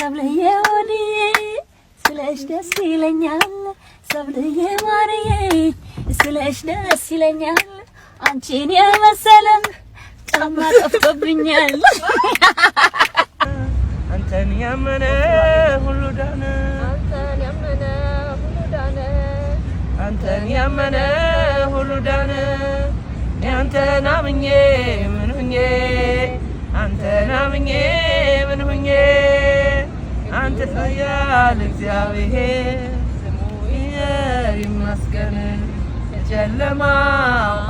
ሰብልዬ ወዲዬ ስለሽ ደስ ይለኛል ሰብልዬ ማርዬ ስለሽ ደስ ይለኛል አንቺን የመሰለ ጫማ ጠፍቶብኛል አንተን ያመነ ሁሉ ዳነ አንተን ያመነ ሁሉ ዳነ አንተን አምኜ ምን ሁኜ አንተን አምኜ ምን ሁኜ አንተ ያለ እግዚአብሔር ስሙ ይመስገን ጨለማ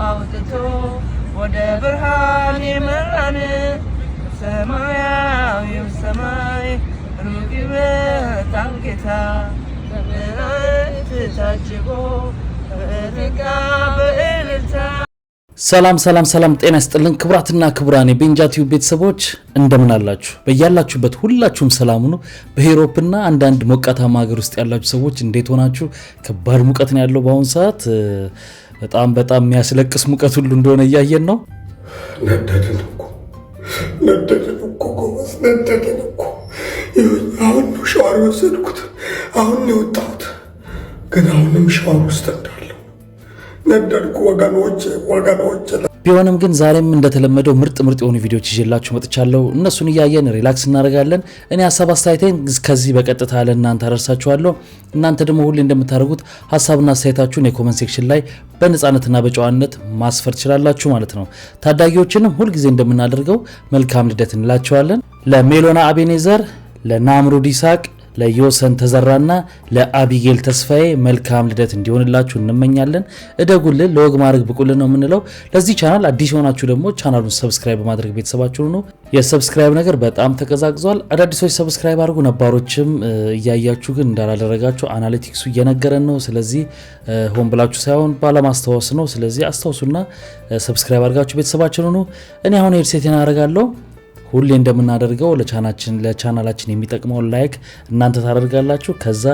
አውጥቶ ወደ ብርሃን የመራን ሰማያዊው ሰማይ ሩቅ ይመጣል ጌታ በምሕረት ታጅቦ በእልልታ በእልልታ ሰላም ጤና ይስጥልን ክቡራትና ክቡራን የቤንጃ ቲዩብ ቤተሰቦች እንደምን አላችሁ በእያላችሁበት ሁላችሁም ሰላም ሁኑ በዩሮፕና አንዳንድ ሞቃታማ ሀገር ውስጥ ያላችሁ ሰዎች እንዴት ሆናችሁ ከባድ ሙቀት ነው ያለው በአሁን ሰዓት በጣም የሚያስለቅስ ሙቀት ሁሉ እንደሆነ እያየን ነው ነደደን እኮ አሁን ነው ሻወር ወሰድኩት አሁን ነው የወጣሁት ግን አሁንም ሻወር ውስጥ እንዳለሁ ነደድኩ ወገኖቼ ቢሆንም ግን ዛሬም እንደተለመደው ምርጥ የሆኑ ቪዲዮዎች ይዤላችሁ መጥቻለሁ እነሱን እያየን ሪላክስ እናደርጋለን እኔ ሐሳብ አስተያየቴን ከዚህ በቀጥታ ለእናንተ አደርሳችኋለሁ እናንተ ደግሞ ሁሌ እንደምታደርጉት ሐሳብና አስተያየታችሁን የኮሜንት ሴክሽን ላይ በነጻነትና በጨዋነት ማስፈር ትችላላችሁ ማለት ነው ታዳጊዎችንም ሁሉ ጊዜ እንደምናደርገው መልካም ልደት እንላቸዋለን ለሜሎና አቤኔዘር ለናምሩድ ይሳቅ ለዮሰን ተዘራና ለአቢጌል ተስፋዬ መልካም ልደት እንዲሆንላችሁ እንመኛለን እደጉልን ለወግ ማድረግ ብቁልን ነው የምንለው ለዚህ ቻናል አዲስ ሆናችሁ ደግሞ ቻናሉን ሰብስክራይብ በማድረግ ቤተሰባችሁ ነው የሰብስክራይብ ነገር በጣም ተቀዛቅዟል አዳዲሶች ሰብስክራይብ አድርጉ ነባሮችም እያያችሁ ግን እንዳላደረጋችሁ አናሊቲክሱ እየነገረን ነው ስለዚህ ሆን ብላችሁ ሳይሆን ባለማስተዋወስ ነው ስለዚህ አስተዋውሱና ሰብስክራይብ አድርጋችሁ ቤተሰባችሁ ነው እኔ አሁን ሄድሴቴን አደርጋለሁ ሁሌ እንደምናደርገው ለቻናላችን የሚጠቅመው ላይክ እናንተ ታደርጋላችሁ ከዛ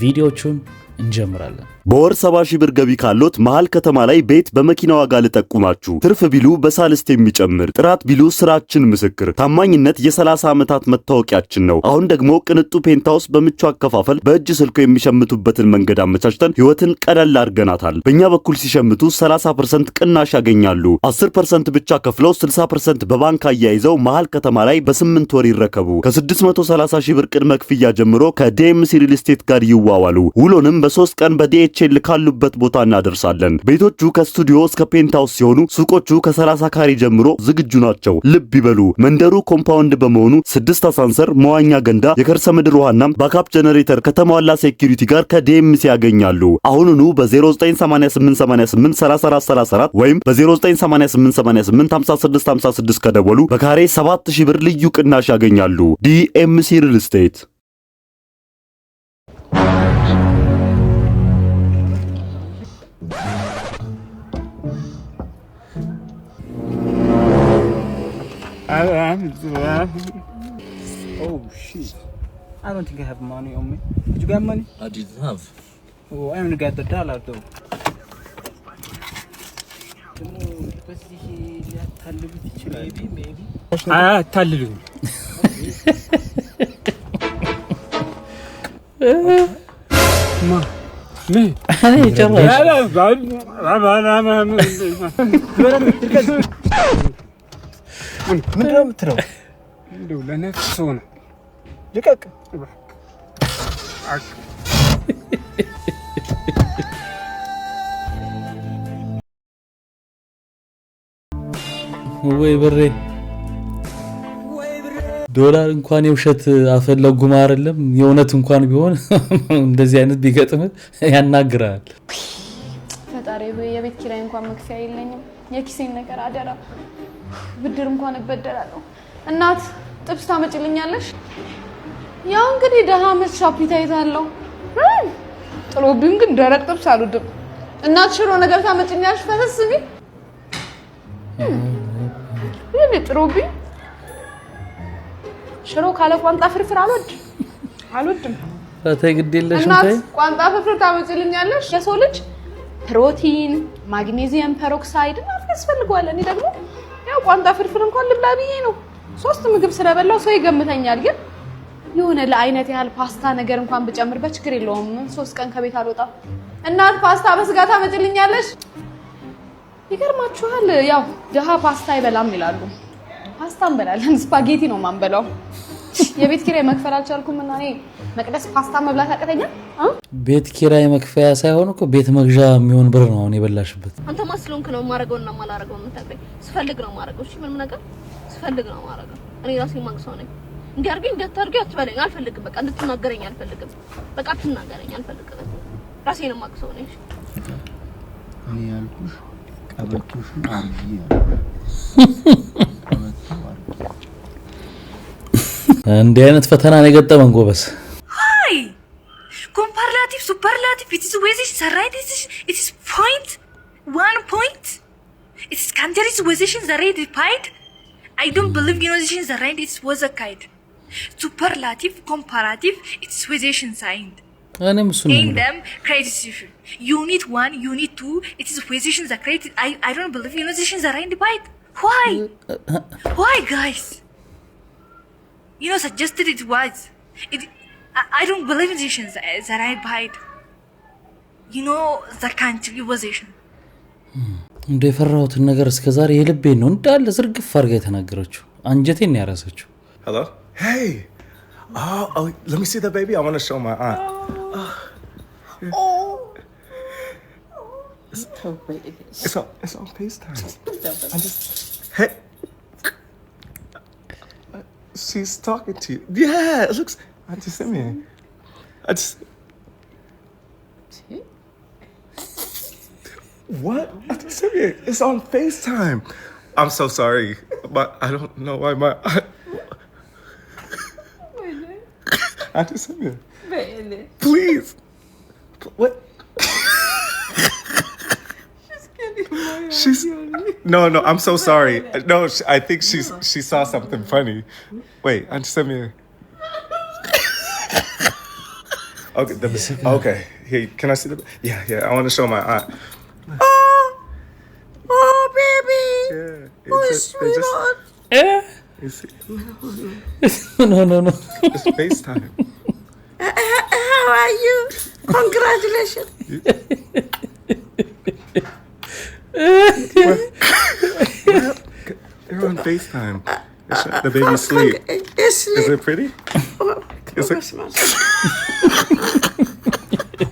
ቪዲዮቹን እንጀምራለን በወር 70,000 ብር ገቢ ካሎት መሃል ከተማ ላይ ቤት በመኪና ዋጋ ልጠቁማችሁ ትርፍ ቢሉ በሳልስት የሚጨምር ጥራት ቢሉ ስራችን ምስክር ታማኝነት የ30 ዓመታት መታወቂያችን ነው አሁን ደግሞ ቅንጡ ፔንታውስ በምቹ አከፋፈል በእጅ ስልኩ የሚሸምቱበትን መንገድ አመቻችተን ህይወትን ቀለል አድርገናታል በእኛ በኩል ሲሸምቱ 30% ቅናሽ ያገኛሉ 10% ብቻ ከፍለው 60% በባንክ አያይዘው መሃል ከተማ ላይ በ8 ወር ይረከቡ ከ630,000 ብር ቅድመ ክፍያ ጀምሮ ከዲኤምሲ ሪል ስቴት ጋር ይዋዋሉ ውሎንም በ3 ቀን በዲኤችኤል ካሉበት ቦታ እናደርሳለን ቤቶቹ ከስቱዲዮ እስከ ፔንታውስ ሲሆኑ ሱቆቹ ከ30 ካሬ ጀምሮ ዝግጁ ናቸው ልብ ይበሉ መንደሩ ኮምፓውንድ በመሆኑ 6 አሳንሰር መዋኛ ገንዳ የከርሰ ምድር ውሃና ባካፕ ጀነሬተር ከተሟላ ሴኩሪቲ ጋር ከዲኤምሲ ያገኛሉ አሁኑኑ በ0988883434 ወይም በ0988885656 ከደወሉ በካሬ 7,000 ብር ልዩ ቅናሽ ያገኛሉ ዲኤምሲ ሪል ስቴት Oh shit. I don't think I have money on me. Did you got money? I didn't have. Oh, I only got the dollar though. Maybe. ታልሉኝ ማ ምን እኔ ጨራሽ ምንድን ነው የምትለው? እንደው ለነፍስ ሆነ ልቀቅ። ወይ ብሬ ዶላር እንኳን የውሸት አፈለጉማ አይደለም የእውነት እንኳን ቢሆን እንደዚህ አይነት ቢገጥም ያናግራል። ፈጣሪ ሆይ የቤት ኪራይ እንኳን መክፈያ የለኝም የኪሴን ነገር አደራ ብድር እንኳን እበደራለሁ እናት ጥብስ ታመጭልኛለሽ ያው እንግዲህ ደሃ መች አፒታይት አለው ጥሎብኝ ግን ደረቅ ጥብስ አልወድም እናት ሽሮ ነገር ታመጭልኛለሽ ፈሰስቢ ይሄ ጥሎብኝ ሽሮ ካለ ቋንጣ ፍርፍር አልወድም ፈታይ ግዴለሽ እናት ቋንጣ ፍርፍር ታመጭልኛለሽ የሰው ልጅ ፕሮቲን ማግኔዚየም ፐሮክሳይድ ያስፈልገዋል እኔ ደግሞ ያው ቋንጣ ፍርፍር እንኳን ልብላ ብዬ ነው 3 ምግብ ስለበላው ሰው ይገምተኛል ግን የሆነ ለአይነት ያህል ፓስታ ነገር እንኳን ብጨምርበት ችግር የለውም 3 ቀን ከቤት አልወጣም እናት ፓስታ በስጋ ታመጭልኛለሽ ይገርማችኋል ያው ደሃ ፓስታ አይበላም ይላሉ ፓስታ እንበላለን ስፓጌቲ ነው ማንበላው የቤት ኪራይ መክፈል አልቻልኩም እና እኔ መቅደስ ፓስታ መብላት አቀተኛ ቤት ኪራይ መክፈያ ሳይሆን እኮ ቤት መግዣ የሚሆን ብር ነው አሁን የበላሽበት አንተ ማስሎንክ ነው ማረገውና ማላረገው የምታውቀኝ ስፈልግ ነው ማረገው እሺ ምንም ነገር ስፈልግ ነው ማረገው እኔ ራሴ ማንግሰው ነኝ እንዲያርገኝ እንደታርገ አትበለኝ አልፈልግም በቃ እንድትናገረኝ አልፈልግም በቃ አትናገረኝ አልፈልግም ራሴ ነው ማንግሰው ነኝ እኔ ያልኩሽ ቀበቶሽን አርጊ እንዴ አይነት ፈተና ነው የገጠመን ጎበስ ሃይ ኮምፓራቲቭ ሱፐርላቲቭ it is with this right it is point 1 point it is countries position the right point I don't believe using the right it was a kind superlative comparative it's position signed እኔም እሱ ነው in them creditation unit 1 unit 2 it is position the credit I don't believe using the right point why guys suggested it was I don't believe in the right point the country position እንደ ፈራሁትን ነገር እስከዛሬ የልቤን ነው እንዳለ ዝርግፍ አርጋ የተናገረችው አንጀቴን ያራሰችው Hello? Hey! Oh, let me see the baby. I want to show my aunt. It's on FaceTime. Hey! She's talking to you. Yeah, it looks... Auntie Simeon. What? Auntie Simeon, it's on FaceTime. I'm so sorry, but I don't know why my... Auntie Simeon. Please. What? She's No, I'm so sorry. No, I think she saw something funny. Wait, Auntie Simeon. Okay. Here, can I see the? Yeah. I want to show my aunt. Oh, baby. Yeah. Oh, sweetheart. No. It's FaceTime. How are you? Congratulations. They're on FaceTime. The baby sleep. It's sleep. Is it pretty? Is it?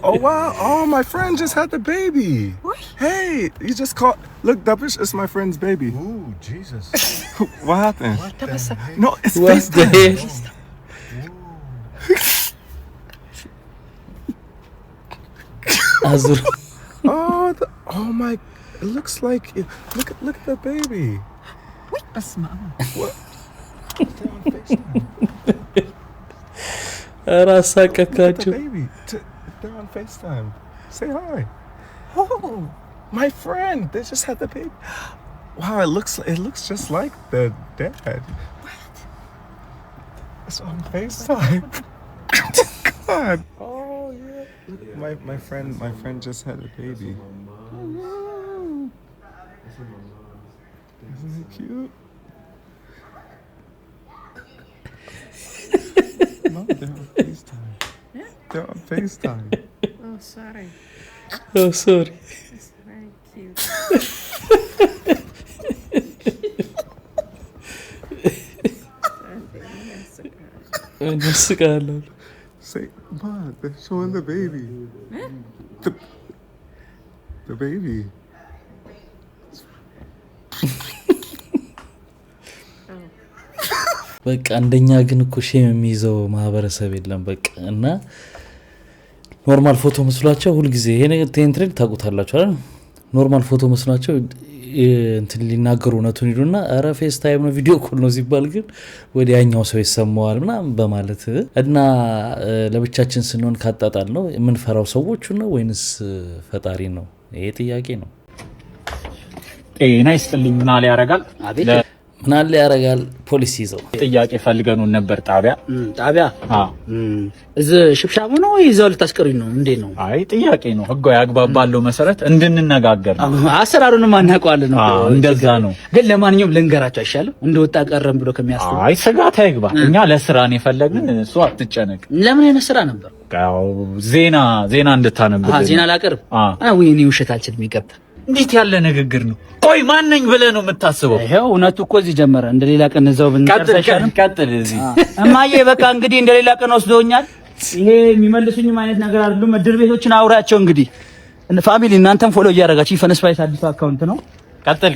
Oh wow! Oh, my friend just had the baby. What? Hey, you just called. Look, Dabish is my friend's baby. Ooh, Jesus. What happened? What the heck? No, it's What's the FaceTime. አዙር Oh my! It looks like it. Look at the baby. That's mama. What? They're on FaceTime. አራሳቀካችሁ The baby. They're on FaceTime. Say hi. Oh, my friend. They just had the baby. Wow, it looks just like the dad. What? It's on FaceTime. God. Oh yeah. Look, my friend just had a baby. Isn't it cute? No, they're on FaceTime. They're on FaceTime. Oh, sorry. Oh, sorry. It's very cute. እንስቃለን Say, Ma, they're showing the baby. The baby. በቃ አንደኛ ግን እኮ ሼም የሚይዘው ማህበረሰብ የለም በቃ እና ኖርማል ፎቶ መስሏቸው ሁሉ ጊዜ ይሄ ነገር ቴንትሬድ ታውቁታላችሁ አይደል ኖርማል ፎቶ መስሏቸው እንትን ሊናገሩ ነቱን ይሉና አረ ፌስ ታይም ነው ቪዲዮ ኮል ነው ሲባል ግን ወዲያኛው ሰው ይሰማዋል ምናምን በማለት እና ለብቻችን ስንሆን ካጣጣል ነው የምንፈራው ሰዎቹ ነው ወይንስ ፈጣሪ ነው ይሄ ጥያቄ ነው ጤና ይስጥልኝ ምናል ያረጋል ምን አለ ያረጋል ፖሊስ ይዘው ጥያቄ ፈልገኑ ነበር ጣቢያ እዚ ሽብሻቡ ነው ይዘው ልታስቀሩኝ ነው እንዴ ነው? አይ ጥያቄ ነው ህጋዊ አግባብ ባለው መሰረት እንድንነጋገር ነው። አሰራሩንም አናውቀዋለን ነው። እንደዛ ነው። ግን ለማንኛውም ልንገራቸው አይሻልም? እንደወጣ ቀረም ብሎ ከሚያስቡ አይ ስጋት አይግባ። እኛ ለስራ ነው የፈለግን። እሱ አትጨነቅ። ለምን አይነት ስራ ነበር? ዜና እንድታነብልን። ዜና ላቀርብ? ወይኔ ውሸታችን የሚቀርብ እንዴት ያለ ንግግር ነው? ቆይ ማንነኝ ብለህ ነው የምታስበው? ይሄው እውነቱ እኮ እዚህ ጀመረ። እንደሌላ ቀን እዛው ብንጨርሰሻለን። ቀጥል እዚህ እማዬ በቃ እንግዲህ እንደሌላ ቀን ወስደውኛል። ይሄ የሚመልሱኝም አይነት ነገር አይደለም። ምድር ቤቶችን አውራቸው እንግዲህ ፋሚሊ እናንተም ፎሎ እያደረጋችሁ ፈነስፓይስ አዲስ አካውንት ነው። ቀጥል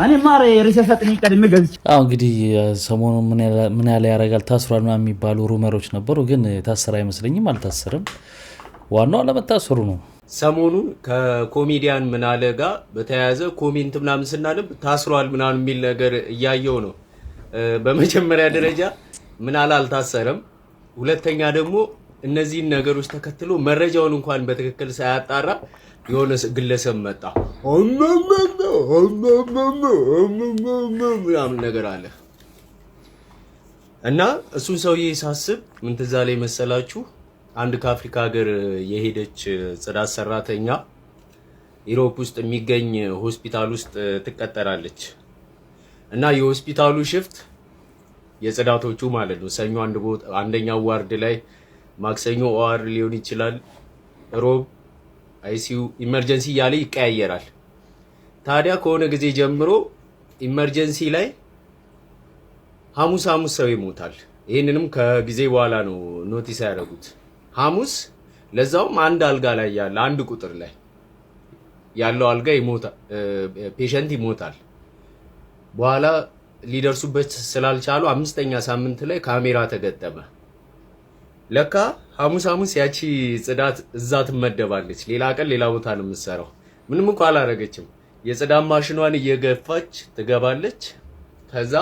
እኔ ማረ ሪሰርች ቀድሜ ገብቼ እንግዲህ ሰሞኑን ምን ያለ ያረጋል ታስሯል ምናምን የሚባሉ ሩመሮች ነበሩ። ግን ታሰረ አይመስለኝም። አልታሰረም። ዋናው ለመታሰሩ ነው። ሰሞኑን ከኮሜዲያን ምናለ ጋር በተያያዘ ኮሜንት ምናምን ስናነብ ታስሯል ምናምን የሚል ነገር እያየው ነው። በመጀመሪያ ደረጃ ምናለ አልታሰረም። ሁለተኛ ደግሞ እነዚህን ነገሮች ተከትሎ መረጃውን እንኳን በትክክል ሳያጣራ የሆነ ግለሰብ መጣ ምናምን ነገር አለ እና እሱን ሰውዬ ሳስብ ምን ትዝ አለኝ መሰላችሁ? አንድ ከአፍሪካ ሀገር የሄደች ጽዳት ሰራተኛ ዩሮፕ ውስጥ የሚገኝ ሆስፒታል ውስጥ ትቀጠራለች እና የሆስፒታሉ ሽፍት የጽዳቶቹ ማለት ነው ሰኞ አንደኛው ዋርድ ላይ፣ ማክሰኞ ኦአር ሊሆን ይችላል፣ ሮብ አይሲዩ፣ ኢመርጀንሲ እያለ ይቀያየራል። ታዲያ ከሆነ ጊዜ ጀምሮ ኢመርጀንሲ ላይ ሐሙስ ሰው ይሞታል። ይህንንም ከጊዜ በኋላ ነው ኖቲስ ያደረጉት። ሐሙስ ለዛውም አንድ አልጋ ላይ ያለ አንድ ቁጥር ላይ ያለው አልጋ ይሞታል፣ ፔሸንት ይሞታል። በኋላ ሊደርሱበት ስላልቻሉ 5ኛ ሳምንት ላይ ካሜራ ተገጠመ። ለካ ሐሙስ ያቺ ጽዳት እዛ ትመደባለች። ሌላ ቀን ሌላ ቦታ ነው የምትሰራው። ምንም እንኳን አላረገችም። የጽዳት ማሽኗን እየገፋች ትገባለች። ከዛ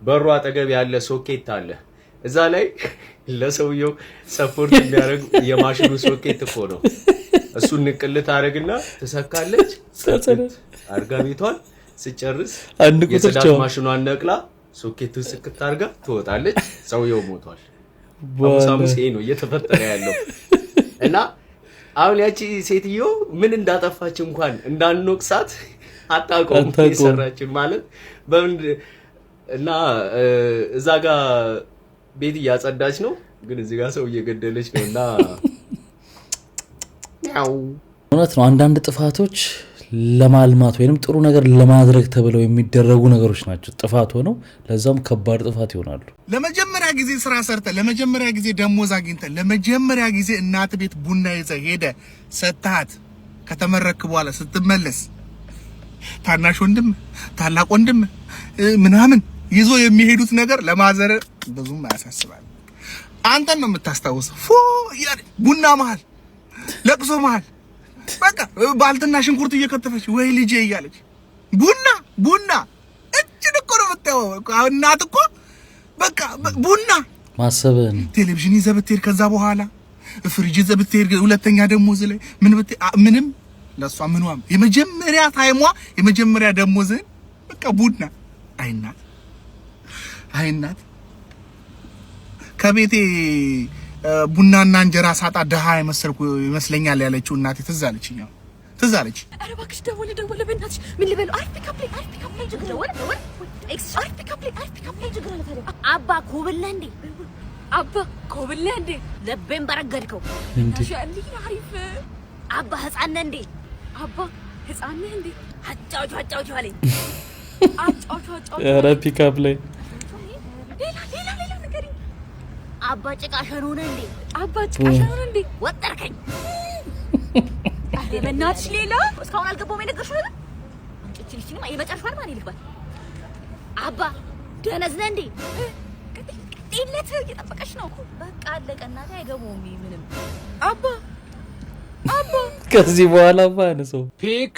በሩ አጠገብ ያለ ሶኬት አለ። እዛ ላይ ለሰውየው ሰፖርት የሚያደርግ የማሽኑ ሶኬት እኮ ነው። እሱን ንቅልት አረግና ትሰካለች። አርጋ ቤቷን ስጨርስ የጽዳት ማሽኗን ነቅላ ሶኬቱን ስክት አርጋ ትወጣለች። ሰውየው ሞቷል። ሐሙስ ይሄ ነው እየተፈጠረ ያለው እና አሁን ያቺ ሴትዮ ምን እንዳጠፋች እንኳን እንዳንወቅሳት አታውቀውም። የሰራችን ማለት በምን እና እዛ ጋር ቤት እያጸዳች ነው፣ ግን እዚህ ጋር ሰው እየገደለች ነው። እና እውነት ነው አንዳንድ ጥፋቶች ለማልማት ወይንም ጥሩ ነገር ለማድረግ ተብለው የሚደረጉ ነገሮች ናቸው። ጥፋት ሆነው ለዛም ከባድ ጥፋት ይሆናሉ። ለመጀመሪያ ጊዜ ስራ ሰርተ፣ ለመጀመሪያ ጊዜ ደሞዝ አግኝተ፣ ለመጀመሪያ ጊዜ እናት ቤት ቡና ይዘህ ሄደ ሰጣት ከተመረክ በኋላ ስትመለስ ታናሽ ወንድም ታላቅ ወንድም ምናምን ይዞ የሚሄዱት ነገር ለማዘር ብዙም አያሳስባል። አንተን ነው የምታስታውሰው። ቡና መሃል ለቅሶ መሃል በቃ ባልትና ሽንኩርት እየከተፈች ወይ ልጄ እያለች ቡና እጅን እኮ ነው የምታየው። እናት እኮ በቃ ቡና ማሰብን ቴሌቪዥን ይዘህ ብትሄድ ከዛ በኋላ ፍሪጅ ይዘህ ብትሄድ ሁለተኛ ደሞዝ ላይ ምንም ለሷ ምንም የመጀመሪያ ታይሟ የመጀመሪያ ደሞዝን በቃ ቡና አይናት ከቤቴ ቡናና እንጀራ ሳጣ ደሃ የመሰልኩ ይመስለኛል ያለችው እናቴ ትዝ አለችኝ። ኧረ እባክሽ ደወለ በእናትሽ ምን ልበለው? አሪፍ ፒካፕ ላይ ችግር ደወለ አሪፍ ፒካፕ ላይ ችግር አለ። ታዲያ አባ ኮብለ እንዴ ለቤን በረገድከው ታሻሊ አሪፍ አባ ህፃን ነህ እንዴ? አጫውቻ አለኝ። ኧረ ፒካፕ ላይ ሌላ ነገር አባ ጭቃሸኑ ነህ እንዴ? ወጠርከኝ በእናትሽ ሌላ እስካሁን አልገባሁም። የነገርሽው ነገር አንቺ ልጅ ነው የመጨረሻው ማን ይልባል? አባ ደነዝ ነህ እንዴ? ቀጥይለት እየጠበቀሽ ነው። በቃ አለቀ። እናቴ አይገባውም ምንም። አባ ከዚህ በኋላ ባነሰው ፒክ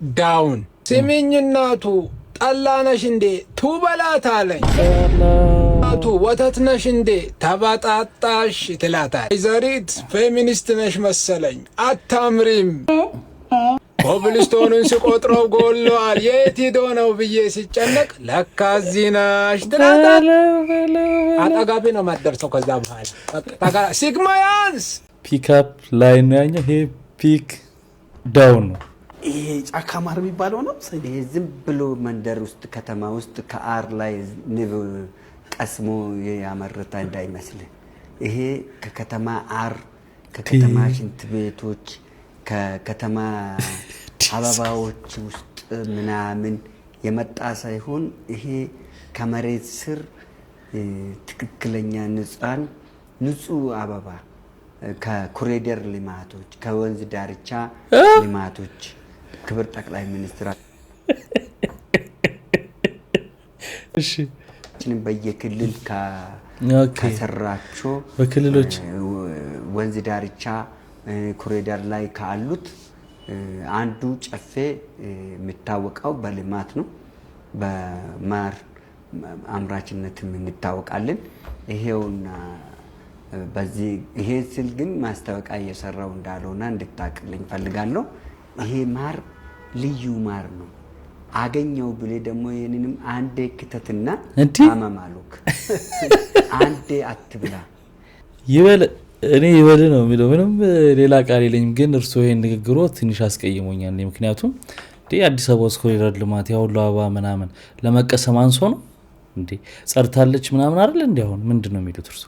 ዳውን ስሚኝ እናቱ ጠላነሽ እንዴ ቱበላት አለኝ። እናቱ ወተት ነሽ እንዴ ተባጣጣሽ ትላታል። ዘሪት ፌሚኒስት ነሽ መሰለኝ አታምሪም። ኮብልስቶኑን ሲቆጥረው ጎሏል። የት ሄዶ ነው ብዬ ሲጨነቅ ለካ እዚህ ነሽ ትላታለህ። አጠጋቢ ነው የማትደርሰው። ከዛ በኋላ ሲግማያንስ ፒክአፕ ላይ ነው ያኛው። ይሄ ፒክ ዳውን ነው። ይሄ ጫካ ማር የሚባለው ነው። ይሄ ዝም ብሎ መንደር ውስጥ ከተማ ውስጥ ከአር ላይ ንብ ቀስሞ ያመረታ እንዳይመስል። ይሄ ከከተማ አር፣ ከከተማ ሽንት ቤቶች፣ ከከተማ አበባዎች ውስጥ ምናምን የመጣ ሳይሆን ይሄ ከመሬት ስር ትክክለኛ ንጹህ አበባ ከኮሪደር ልማቶች ከወንዝ ዳርቻ ልማቶች ክብር ጠቅላይ ሚኒስትር እሺ በየክልል ከሰራቸው በክልሎች ወንዝ ዳርቻ ኮሪደር ላይ ካሉት አንዱ ጨፌ የሚታወቀው በልማት ነው። በማር አምራችነትም እንታወቃለን። ይሄውና በዚህ ይሄ ስል ግን ማስታወቂያ እየሰራው እንዳልሆነ እንድታቅልኝ ፈልጋለሁ። ይሄ ማር ልዩ ማር ነው። አገኘው ብለ ደግሞ ይሄንንም አንዴ ክተትና አመማሉክ አንዴ አትብላ ይበል። እኔ ይበል ነው የሚለው ምንም ሌላ ቃል የለኝም። ግን እርሱ ይሄን ንግግሮ ትንሽ አስቀይሞኛል። ምክንያቱም አዲስ አበባ ውስጥ ኮሪደር ልማት ያውሉ አበባ ምናምን ለመቀሰም አንሶ ነው እንዴ ጸርታለች ምናምን አይደል እንዴ? አሁን ምንድነው የሚሉት እርሱ?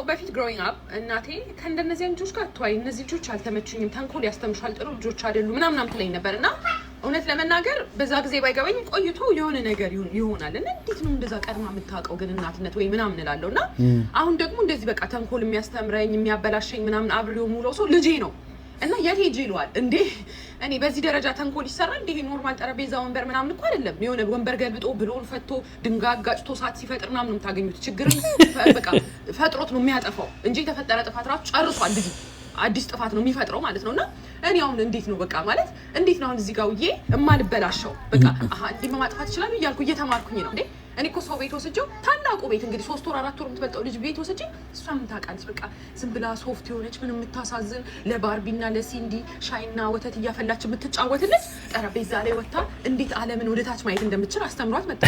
በፊት ግሮዊንግ አፕ እናቴ ከእንደነዚህ ልጆች ጋር ተዋይ፣ እነዚህ ልጆች አልተመቹኝም፣ ተንኮል ያስተምሻል፣ ጥሩ ልጆች አይደሉም ምናምን ትለኝ ነበርና እውነት ለመናገር በዛ ጊዜ ባይገባኝ ቆይቶ የሆነ ነገር ይሆናል እና እንዴት ነው እንደዛ ቀድማ የምታውቀው ግን እናትነት ወይ ምናምን እላለሁና አሁን ደግሞ እንደዚህ በቃ ተንኮል የሚያስተምረኝ የሚያበላሸኝ ምናምን አብሬው ሙሉ ሰው ልጄ ነው እና የቴጂ ይሏል እንዴ እኔ በዚህ ደረጃ ተንኮል ይሰራል እንዴ? ኖርማል ጠረጴዛ ወንበር ምናምን እኮ አይደለም። የሆነ ወንበር ገልብጦ ብሎን ፈቶ ድንጋይ አጋጭቶ ሳት ሲፈጥር ምናምን ነው የምታገኙት። ችግርን በቃ ፈጥሮት ነው የሚያጠፋው እንጂ የተፈጠረ ጥፋት ራሱ ጨርሷል። ልጅ አዲስ ጥፋት ነው የሚፈጥረው ማለት ነውና እኔ አሁን እንዴት ነው በቃ ማለት እንዴት ነው አሁን እዚህ ጋር ውዬ እማልበላሸው በቃ እንዴ ማጥፋት ይችላል እያልኩ እየተማርኩኝ ነው እንዴ እኔ እኮ ሰው ቤት ወስጄው ታላቁ ቤት እንግዲህ 3 ወር 4 ወር የምትበልጠው ልጅ ቤት ወስጄ እሷ ምን ታውቃለች በቃ ዝም ብላ ሶፍት የሆነች ምን የምታሳዝን ለባርቢና ለሲንዲ ሻይና ወተት እያፈላች የምትጫወትልሽ ጠረጴዛ ላይ ወጣ እንዴት ዓለምን ወደ ታች ማየት እንደምትችል አስተምሯት መጣ።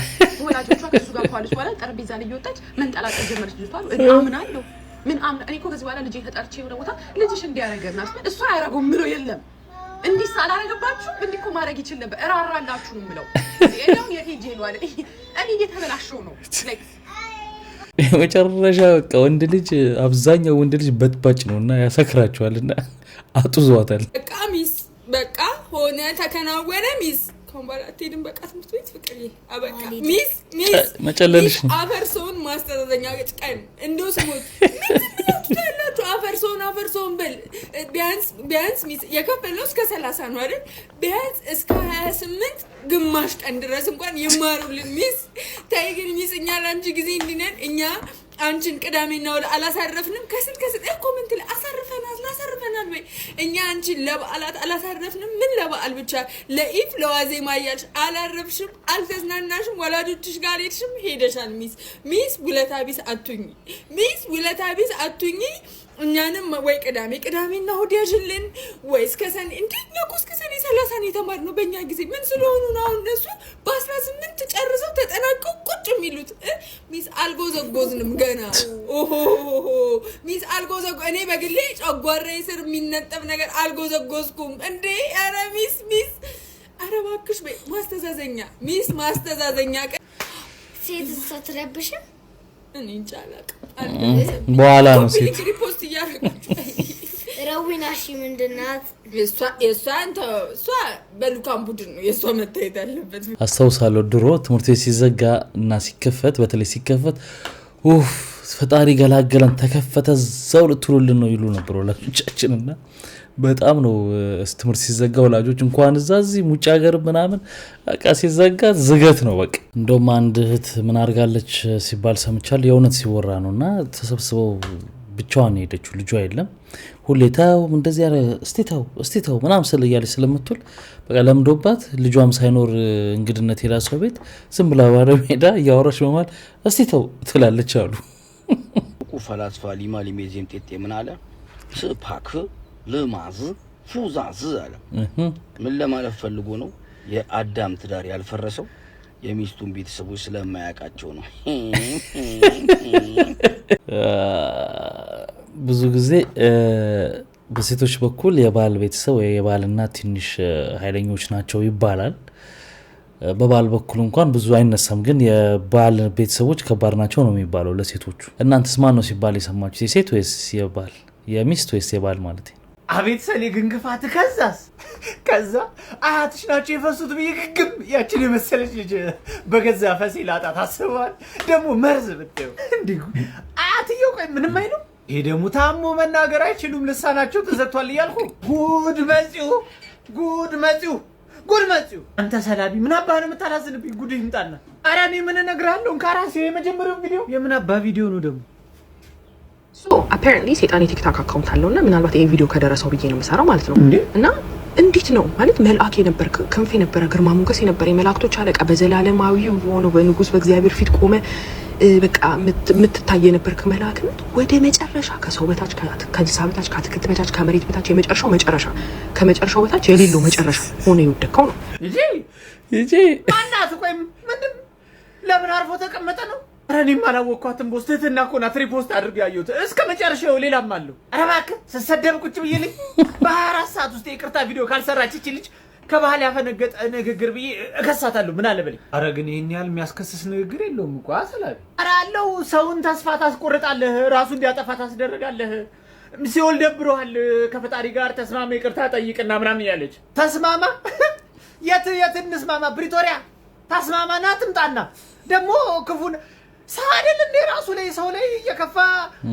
ወላጆቿ ከሱ ጋር ኳልሽ በኋላ ጠረጴዛ ላይ እየወጣች መንጠላጠል ጀመረች። ልጅቷ እኔ አምናለሁ ምን አምና እኔ እኮ ከዚህ በኋላ ልጄ ተጠርቼ የሆነ ቦታ ልጅሽ እንዲያረገናት እሷ አያረገውም ምለው የለም እንዲህ ሳላረገባችሁ እንዲህ እኮ ማድረግ ይችል ነበር። እራራላችሁ ነው የምለው። እኔው የቴጂ ይሏል እኔ እየተበላሸው ነው መጨረሻ በቃ ወንድ ልጅ አብዛኛው ወንድ ልጅ በጥባጭ ነውና ያሰክራቸዋልና አጡዟታል። በቃ ሚስ በቃ ሆነ ተከናወነ ሚስ ኮምባላቴድን በቃ ትምህርት ቤት ፍቅር አበቃ ሚስ መጨለልሽ አፈርሶን ማስተዛዘኛ ቀን እንደው ስሞት አፈርሶን በል ቢያንስ ሚስ የከፈለው እስከ 30 ነው አይደል? ቢያንስ እስከ 28 ግማሽ ቀን ድረስ እንኳን ይማሩልን ሚስ። ታይ ግን ሚስ እኛ ላንቺ ጊዜ እንዲነን እኛ አንቺን ቅዳሜና ወደ አላሳረፍንም። ከስል ኮሜንት ላይ አሳርፈናል ወይ እኛ አንቺን ለበዓላት አላሳረፍንም። ምን ለበዓል ብቻ ለኢፍ ለዋዜማ እያልሽ አላረፍሽም፣ አልተዝናናሽም፣ ወላጆችሽ ጋር ሄደሻል ሚስ ውለታ ቢስ አቱኝ እኛንም ወይ ቅዳሜና እሑድ ያዥልን ወይ እስከ ሰኔ እንደኛው እስከ ሰኔ 30 ነው የተማርነው በእኛ ጊዜ። ምን ስለሆኑ ነው አሁን እነሱ በ18 ጨርሰው ተጠናቀው ቁጭ የሚሉት? ሚስ አልጎዘጎዝንም ገና ሚስ እኔ በግሌ ጨጓራዬ ስር የሚነጠብ ነገር አልጎዘጎዝኩም እንዴ። ኧረ ሚስ ኧረ እባክሽ በይ ማስተዛዘኛ ሴት ስትረብሽም እኔ እንጃላቅ በኋላ ነው ሴት ሪፖስት እያደረጋችሁ ረዊናሺ ምንድናት? እሷ በሉካም ቡድን ነው የእሷ መታየት ያለበት። አስታውሳለሁ ድሮ ትምህርት ቤት ሲዘጋ እና ሲከፈት በተለይ ሲከፈት ፈጣሪ ገላገለን ተከፈተ ዘው ልትሉልን ነው ይሉ ነበር ወላጆቻችንና በጣም ነው ትምህርት ሲዘጋ ወላጆች እንኳን እዚህ ሙጫ ሀገር ምናምን በቃ ሲዘጋ ዝገት ነው በቃ። እንደውም አንድ እህት ምን አድርጋለች ሲባል ሰምቻለሁ። የእውነት ሲወራ ነውና ተሰብስበው ብቻዋን ሄደችው ልጇ የለም ሁሌ ታው እንደዚህ ያለ እስቲ ታው ምናምን ስለያለች ስለምትል በቃ ለምዶባት ልጇም ሳይኖር እንግድነት ሄዳ ሰው ቤት ዝም ብላ ባዶ ሜዳ እያወራች በማል እስቲ ታው ትላለች አሉ። ፈላስፋ ሊማ ሊሜዜን ጤጤ ምን አለ ስፓክ ለማዝ ፉዛዝ አለ። ምን ለማለት ፈልጎ ነው? የአዳም ትዳር ያልፈረሰው የሚስቱን ቤተሰቦች ስለማያውቃቸው ነው። ብዙ ጊዜ በሴቶች በኩል የባል ቤተሰብ ወይ የባልና ትንሽ ኃይለኞች ናቸው ይባላል። በባል በኩል እንኳን ብዙ አይነሳም፣ ግን የባል ቤተሰቦች ከባድ ናቸው ነው የሚባለው ለሴቶቹ። እናንተስ ማን ነው ሲባል የሰማችሁ? የሴት ወይስ የባል? የሚስት ወይስ የባል ማለት ነው? አቤት ሰሌ ግንግፋት። ከዛ አያትሽ ናቸው የፈሱት ብዬ ግግም ያችን የመሰለች ልጅ በገዛ ፈሴ ላጣ ታስበዋል። ደግሞ መርዝ ብትው እንዲሁ አያትየው ቆይ ምንም አይሉ። ይሄ ደግሞ ታሞ መናገር አይችሉም ልሳናቸው ተዘግቷል እያልኩ ጉድ መጪው አንተ ሰላቢ ምን አባህ ነው የምታላዝንብኝ? ጉድ ይምጣና ኧረ እኔ ምን እነግርሃለሁ ከራሴ የመጀመሪያው ቪዲዮ የምን አባ ቪዲዮ ነው ደግሞ። አፓረንትሊ ሴጣን የቲክታክ አካውንት አለውና ምናልባት ይሄ ቪዲዮ ከደረሰው ብዬ ነው የምሰራው ማለት ነው። እና እንዴት ነው ማለት መልአክ የነበር ክንፍ የነበረ ግርማ ሞገስ የነበረ የመላእክቶች አለቃ በዘላለማዊው ሆኖ በንጉስ በእግዚአብሔር ፊት ቆመ በቃ የምትታይ የነበርክ መልአክነት ወደ መጨረሻ ከሰው በታች ከእንስሳ በታች ከአትክልት በታች ከመሬት በታች የመጨረሻው መጨረሻ ከመጨረሻው በታች የሌለው መጨረሻ ሆኖ የወደቀው ነው እንጂ ማናት? ቆይ ምንድን ለምን አርፎ ተቀመጠ ነው? ኧረ እኔም አላወቅኳትም። ቦስተትና እኮ ናት ሪፖስት አድርጌ ያየሁት እስከ መጨረሻው። ሌላም አለው። ኧረ እባክህ ስሰደብ ቁጭ ብዬልኝ በ24 ሰዓት ውስጥ የይቅርታ ቪዲዮ ካልሰራች እቺ ልጅ ከባህል ያፈነገጠ ንግግር ብዬ እከሳታለሁ። ምን አለ በለኝ። ኧረ ግን ይሄን ያህል የሚያስከስስ ንግግር የለውም እኮ አሰላቢ። ኧረ አለው። ሰውን ተስፋ ታስቆርጣለህ፣ ራሱ እንዲያጠፋ ታስደርጋለህ። ሲኦል ደብሮሃል፣ ከፈጣሪ ጋር ተስማማ፣ ይቅርታ ጠይቅና ምናምን ያለች ተስማማ። የት እንስማማ? ፕሪቶሪያ ተስማማና ትምጣና ደግሞ ክፉን ሰው አይደል እንደ ራሱ ላይ ሰው ላይ እየከፋ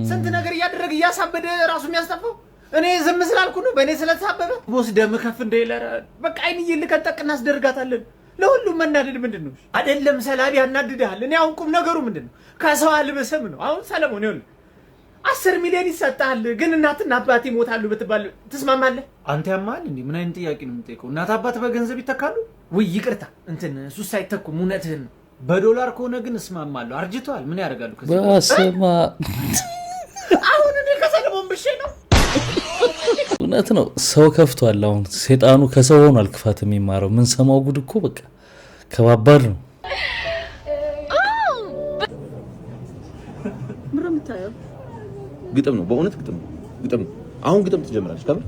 ስንት ነገር እያደረገ እያሳበደ ራሱ የሚያስጠፋው። እኔ ዝም ስላልኩ ነው በእኔ ስለተሳበበ ቦስ ደም ከፍ እንደይለራ በቃ አይንዬ ልከጠቅ እናስደርጋታለን። ለሁሉም መናደድ ምንድን ነው? አይደለም ሰላቢ ያናድድሃል። እኔ አሁን ቁም ነገሩ ምንድን ነው? ከሰው አልበሰም ነው። አሁን ሰለሞን ይሁን 10 ሚሊዮን ይሰጣል፣ ግን እናትና አባት ይሞታሉ ብትባል ትስማማለህ? አንተ ያማል እንዴ? ምን አይነት ጥያቄ ነው የምትጠይቀው? እናት አባት በገንዘብ ይተካሉ ወይ? ይቅርታ እንትን ሱስ አይተኩም። እውነትህን ነው። በዶላር ከሆነ ግን እስማማለሁ። አርጅቷል። ምን ያደርጋሉ? በስማ አሁን እኔ ከሰለሞን ብሼ ነው። እውነት ነው። ሰው ከፍቷል። አሁን ሴጣኑ ከሰው ሆኗል ክፋት የሚማረው። ምን ሰማው ጉድ እኮ በቃ ከባባድ ነው። ምን የምታየው ግጥም ነው? በእውነት ግጥም ነው። አሁን ግጥም ትጀምራለች። ከምር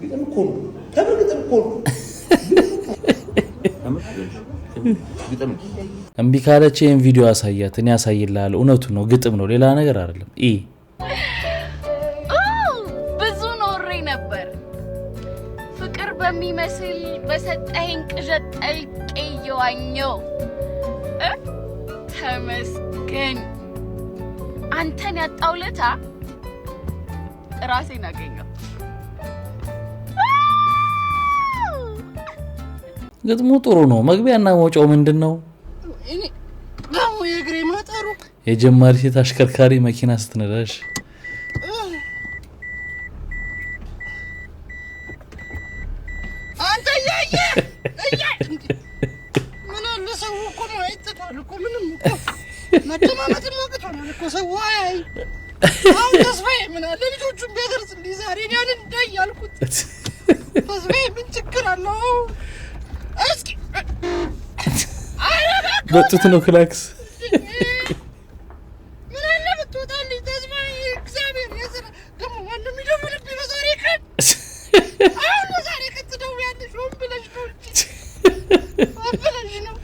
ግጥም እኮ ነው። እምቢ ካለች ይሄን ቪዲዮ አሳያት። እኔ ያሳይልሃል። እውነቱ ነው። ግጥም ነው፣ ሌላ ነገር አይደለም። ብዙ ኖሬ ነበር ፍቅር በሚመስል በሰጠኸኝ ቅዠት ጠልቄ እየዋኘው ተመስገን። አንተን ያጣው ለታ ራሴን አገኘው። ግጥሙ ጥሩ ነው። መግቢያና መውጫው ምንድነው? እኔ ደግሞ የእግሬ መጠሩ የጀማሪ ሴት አሽከርካሪ መኪና ስትነዳሽ አንተ ያየ ምን አለ ሰው እኮ ነው አይተቷል እኮ ምንም እኮ መደማመጥ ማቀቷል እኮ ሰው አይ አሁን ተስፋዬ ምን አለ ልጆቹን ቢያደርስልኝ ዛሬ ያን እንዳያልኩት ተስፋዬ ምን ችግር አለው? እስኪ በጡት ነው ክላክስ ምን አለ ብትወጣልኝ ተስፋዬ እግዚአብሔር ያዘና ደግሞ ማንም ይደውልብኝ በዛሬ ቀን አሁን በዛሬ ቀን ትደውያለሽ ሆን ብለሽ ነው ብለሽ ነው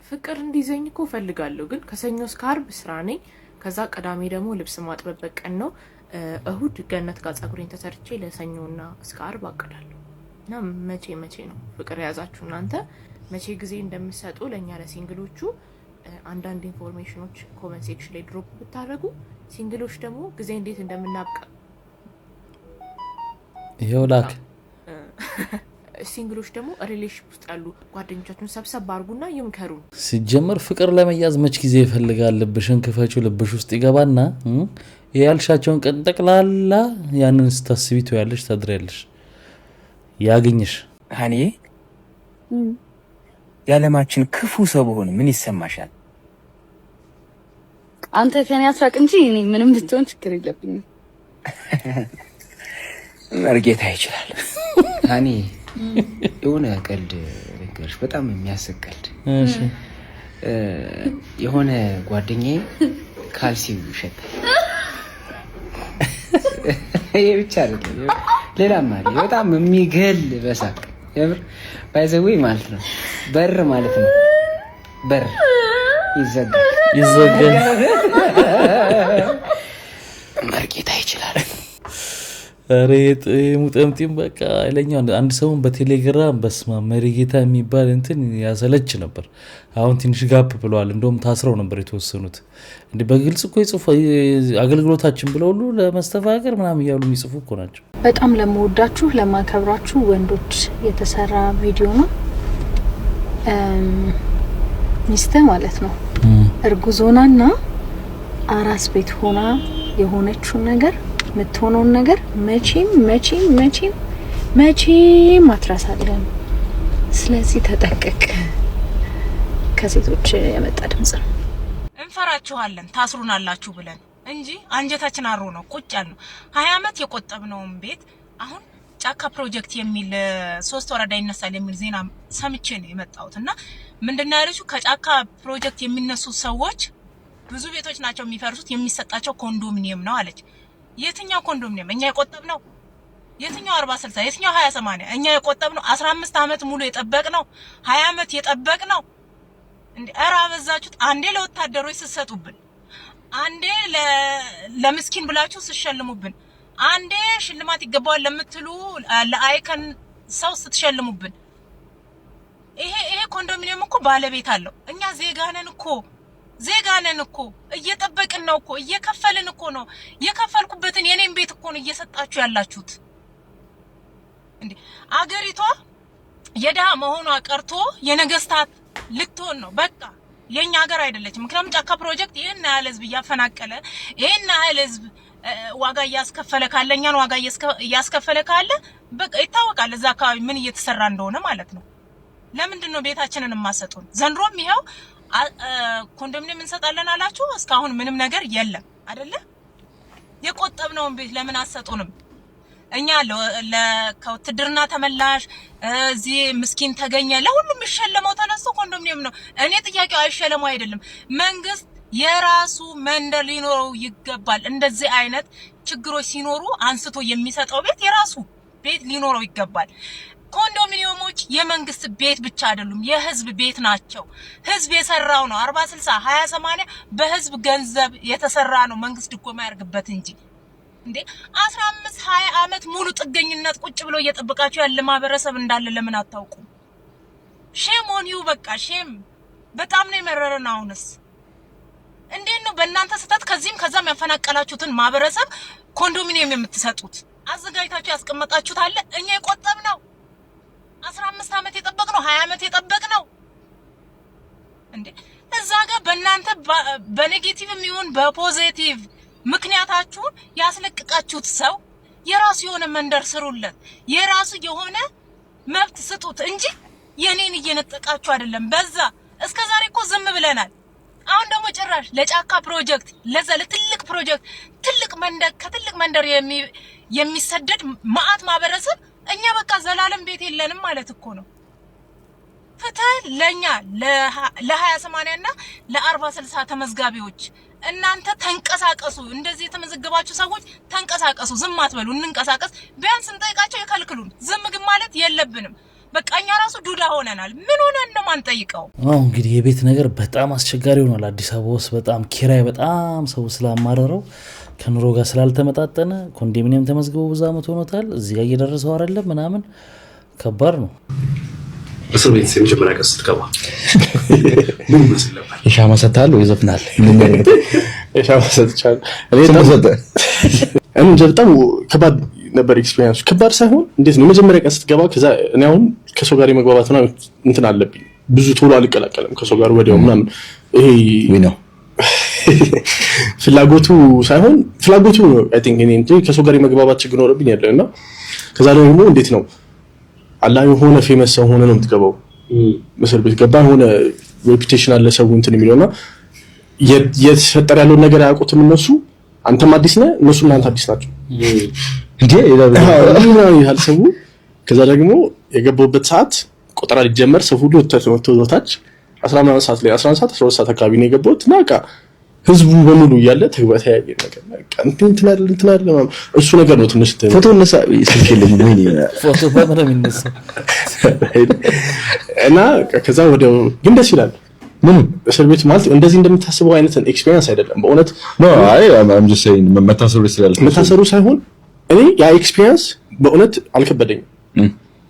ፍቅር እንዲዘኝ እኮ ፈልጋለሁ፣ ግን ከሰኞ እስከ ዓርብ ስራ ነኝ። ከዛ ቅዳሜ ደግሞ ልብስ ማጥበበት ቀን ነው። እሁድ ገነት ጋር ጸጉሬን ተሰርቼ ለሰኞና እስከ ዓርብ አቅዳለሁ። እና መቼ ነው ፍቅር የያዛችሁ እናንተ መቼ ጊዜ እንደምትሰጡ ለኛ ለሲንግሎቹ አንዳንድ ኢንፎርሜሽኖች ኮሜንት ሴክሽን ላይ ድሮፕ ብታደርጉ፣ ሲንግሎች ደግሞ ጊዜ እንዴት እንደምናብቃ ይሄው ላክ ሲንግሎች ደግሞ ሪሌሽን ውስጥ ያሉ ጓደኞቻችሁን ሰብሰብ አድርጉና ይምከሩ። ሲጀመር ፍቅር ለመያዝ መች ጊዜ ይፈልጋል? ልብሽን ክፈቹ፣ ልብሽ ውስጥ ይገባና ያልሻቸውን ቀን ጠቅላላ ያንን ስታስቢ ትያለሽ፣ ታድሪያለሽ። ያግኝሽ ሃኒ የዓለማችን ክፉ ሰው በሆነ ምን ይሰማሻል? አንተ ከኔ አትራቅ እንጂ እኔ ምንም ብትሆን ችግር የለብኝም። መርጌታ ይችላል። ታኒ የሆነ ቀልድ ነገርሽ፣ በጣም የሚያስቅ ቀልድ። እሺ የሆነ ጓደኛዬ ካልሲው ይሸጣል። ይሄ ብቻ አይደለም፣ ሌላም አለ በጣም የሚገል በሳቅ የምር ባይዘዌ ማለት ነው። በር ማለት ነው፣ በር ይዘጋል። መርጌታ ይችላል። አሬት ሙጠምጢም በቃ ለኛው አንድ ሰውን በቴሌግራም በስማ መርጌታ የሚባል እንትን ያሰለች ነበር። አሁን ትንሽ ጋፕ ብለዋል። እንደውም ታስረው ነበር የተወሰኑት። እንዴ በግልጽ እኮ ይጽፉ አገልግሎታችን ብለው ሁሉ ለማስተፋቀር ምናምን ያሉ የሚጽፉ እኮ ናቸው። በጣም ለምወዳችሁ ለማከብራችሁ ወንዶች የተሰራ ቪዲዮ ነው። ሚስት ማለት ነው እርጉዝ ሆናና አራስ ቤት ሆና የሆነችውን ነገር የምትሆነውን ነገር መቼም አትረሳለን። ስለዚህ ተጠንቀቅ። ከሴቶች የመጣ ድምጽ ነው። እንፈራችኋለን ታስሩናላችሁ ብለን እንጂ አንጀታችን አሮ ነው ቁጭ ያልነው። 20 አመት የቆጠብነውን ቤት አሁን ጫካ ፕሮጀክት የሚል 3 ወረዳ ይነሳል የሚል ዜና ሰምቼ ነው የመጣሁትና ምንድነው ያለችው? ከጫካ ፕሮጀክት የሚነሱ ሰዎች ብዙ ቤቶች ናቸው የሚፈርሱት፣ የሚሰጣቸው ኮንዶሚኒየም ነው አለች። የትኛው ኮንዶሚኒየም? እኛ የቆጠብነው የትኛው 40/60 የትኛው 20/80? እኛ የቆጠብነው 15 አመት ሙሉ የጠበቅነው 20 አመት የጠበቅነው እንዴ! ኧረ አበዛችሁት። አንዴ ለወታደሮች ስትሰጡብን፣ አንዴ ለምስኪን ብላችሁ ስትሸልሙብን፣ አንዴ ሽልማት ይገባዋል ለምትሉ ለአይከን ሰው ስትሸልሙብን። ይሄ ኮንዶሚኒየም እኮ ባለቤት አለው። እኛ ዜጋ ነን እኮ እየጠበቅን ነው እኮ እየከፈልን እኮ ነው። የከፈልኩበትን የኔን ቤት እኮ ነው እየሰጣችሁ ያላችሁት። እንዴ አገሪቷ የደሃ መሆኗ ቀርቶ የነገስታት ልትሆን ነው። በቃ የኛ ሀገር አይደለችም። ምክንያቱም ጫካ ፕሮጀክት ይሄን ያህል ህዝብ እያፈናቀለ ይሄን ያህል ህዝብ ዋጋ እያስከፈለ ካለ እኛን ዋጋ እያስከፈለ ካለ በቃ ይታወቃል እዛ አካባቢ ምን እየተሰራ እንደሆነ ማለት ነው። ለምንድን ነው ቤታችንን የማሰጡን? ዘንድሮም ይሄው ኮንዶሚኒየም እንሰጣለን አላችሁ። እስካሁን ምንም ነገር የለም አይደለ? የቆጠብነውን ቤት ለምን አሰጡንም? እኛ ለከውትድርና ተመላሽ እዚህ ምስኪን ተገኘ ለሁሉም ይሸለመው ተነስቶ ኮንዶሚኒየም ነው። እኔ ጥያቄው አይሸለመው አይደለም። መንግስት የራሱ መንደር ሊኖረው ይገባል። እንደዚህ አይነት ችግሮች ሲኖሩ አንስቶ የሚሰጠው ቤት የራሱ ቤት ሊኖረው ይገባል። ኮንዶሚኒየሞች የመንግስት ቤት ብቻ አይደሉም፣ የህዝብ ቤት ናቸው። ህዝብ የሰራው ነው። 40/60 20/80 በህዝብ ገንዘብ የተሰራ ነው። መንግስት ድጎማ ያርግበት እንጂ እንዴ 15-20 አመት ሙሉ ጥገኝነት ቁጭ ብሎ እየጠበቃችሁ ያለ ማህበረሰብ እንዳለ ለምን አታውቁም? ሼም ኦን ዩ። በቃ ሼም። በጣም ነው የመረረን። አሁንስ እንዴት ነው በእናንተ ስህተት ከዚህም ከዛም ያፈናቀላችሁትን ማህበረሰብ ኮንዶሚኒየም የምትሰጡት? አዘጋጅታችሁ ያስቀመጣችሁት አለ። እኛ የቆጠብነው 15 አመት የጠበቅነው 20 አመት የጠበቅነው እንዴ እዛ ጋር በእናንተ በኔጌቲቭም ይሁን በፖዚቲቭ ምክንያታችሁን ያስለቅቃችሁት ሰው የራሱ የሆነ መንደር ስሩለት፣ የራሱ የሆነ መብት ስጡት እንጂ የኔን እየነጠቃችሁ አይደለም። በዛ እስከዛሬ እኮ ዝም ብለናል። አሁን ደግሞ ጭራሽ ለጫካ ፕሮጀክት ለዛ ለትልቅ ፕሮጀክት ትልቅ መንደር ከትልቅ መንደር የሚሰደድ ማአት ማህበረሰብ እኛ በቃ ዘላለም ቤት የለንም ማለት እኮ ነው። ፍትህ ለኛ ለ20/80 እና ለ40/60 ተመዝጋቢዎች እናንተ ተንቀሳቀሱ። እንደዚህ የተመዘገባችሁ ሰዎች ተንቀሳቀሱ። ዝም አትበሉ፣ እንንቀሳቀስ። ቢያንስ እንጠይቃቸው፣ ይከልክሉን። ዝም ግን ማለት የለብንም። በቃ እኛ ራሱ ዱዳ ሆነናል። ምን ሆነን ነው ማንጠይቀው? እንግዲህ የቤት ነገር በጣም አስቸጋሪ ሆኗል። አዲስ አበባ ውስጥ በጣም ኪራይ በጣም ሰው ስላማረረው ከኑሮ ጋር ስላልተመጣጠነ ኮንዶሚኒየም ተመዝግቦ ብዙ አመት ሆኖታል። እዚህ ጋር እየደረሰው አይደለም ምናምን ከባድ ነው። እስር ቤት የመጀመሪያ ቀን ስትገባ ምን ይመስል ነበር? የሻማ ሰጥተሃል ወይ ዘፍናል? የሻማ ሰጥቻለሁ። እኔ በጣም ከባድ ነበር ኤክስፒሪየንስ። ከባድ ሳይሆን እንዴት ነው መጀመሪያ ቀን ስትገባ፣ ከዛ እኔ አሁን ከሰው ጋር የመግባባት ምናምን እንትን አለብኝ። ብዙ ቶሎ አልቀላቀልም ከሰው ጋር ወዲያው ምናምን። ይሄ ነው ፍላጎቱ ሳይሆን ፍላጎቱ አይ ቲንክ እኔ እንጂ ከሰው ጋር የመግባባት ችግር ኖርብኝ ያለና ከዛ ደግሞ እንዴት ነው አላህ የሆነ ፌመስ ሰው ሆነ ነው የምትገባው። እስር ቤት ገባ የሆነ ሬፑቴሽን አለ ሰው እንትን የሚለውና የተፈጠረ ያለውን ነገር አያውቁትም እነሱ። አንተም አዲስ ነህ እነሱም አንተ አዲስ ናቸው እንዴ ይላል ሰው። ከዛ ደግሞ የገባበት ሰዓት ቆጠራ ሊጀመር ሰው ሁሉ ወጥቶታች 11 ሰዓት ላይ 11 ሰዓት 12 ሰዓት አካባቢ ነው የገባሁት እና በቃ ህዝቡ በሙሉ እያለ ተግባታ ያየ ነገር በቃ እንትን አለ እሱ ነገር ነው። ትንሽ ፎቶ ነሳ ስልክ የለም ወይ ፎቶ በመረም ይነሳ እና ከዛ ወዲያው ግን ደስ ይላል። ምን እስር ቤት ማለት እንደዚህ እንደምታስበው አይነት ኤክስፒሪየንስ አይደለም በእውነት ነው። አይ I'm just saying መታሰሩ ሳይሆን እኔ ያ ኤክስፒሪየንስ በእውነት አልከበደኝም።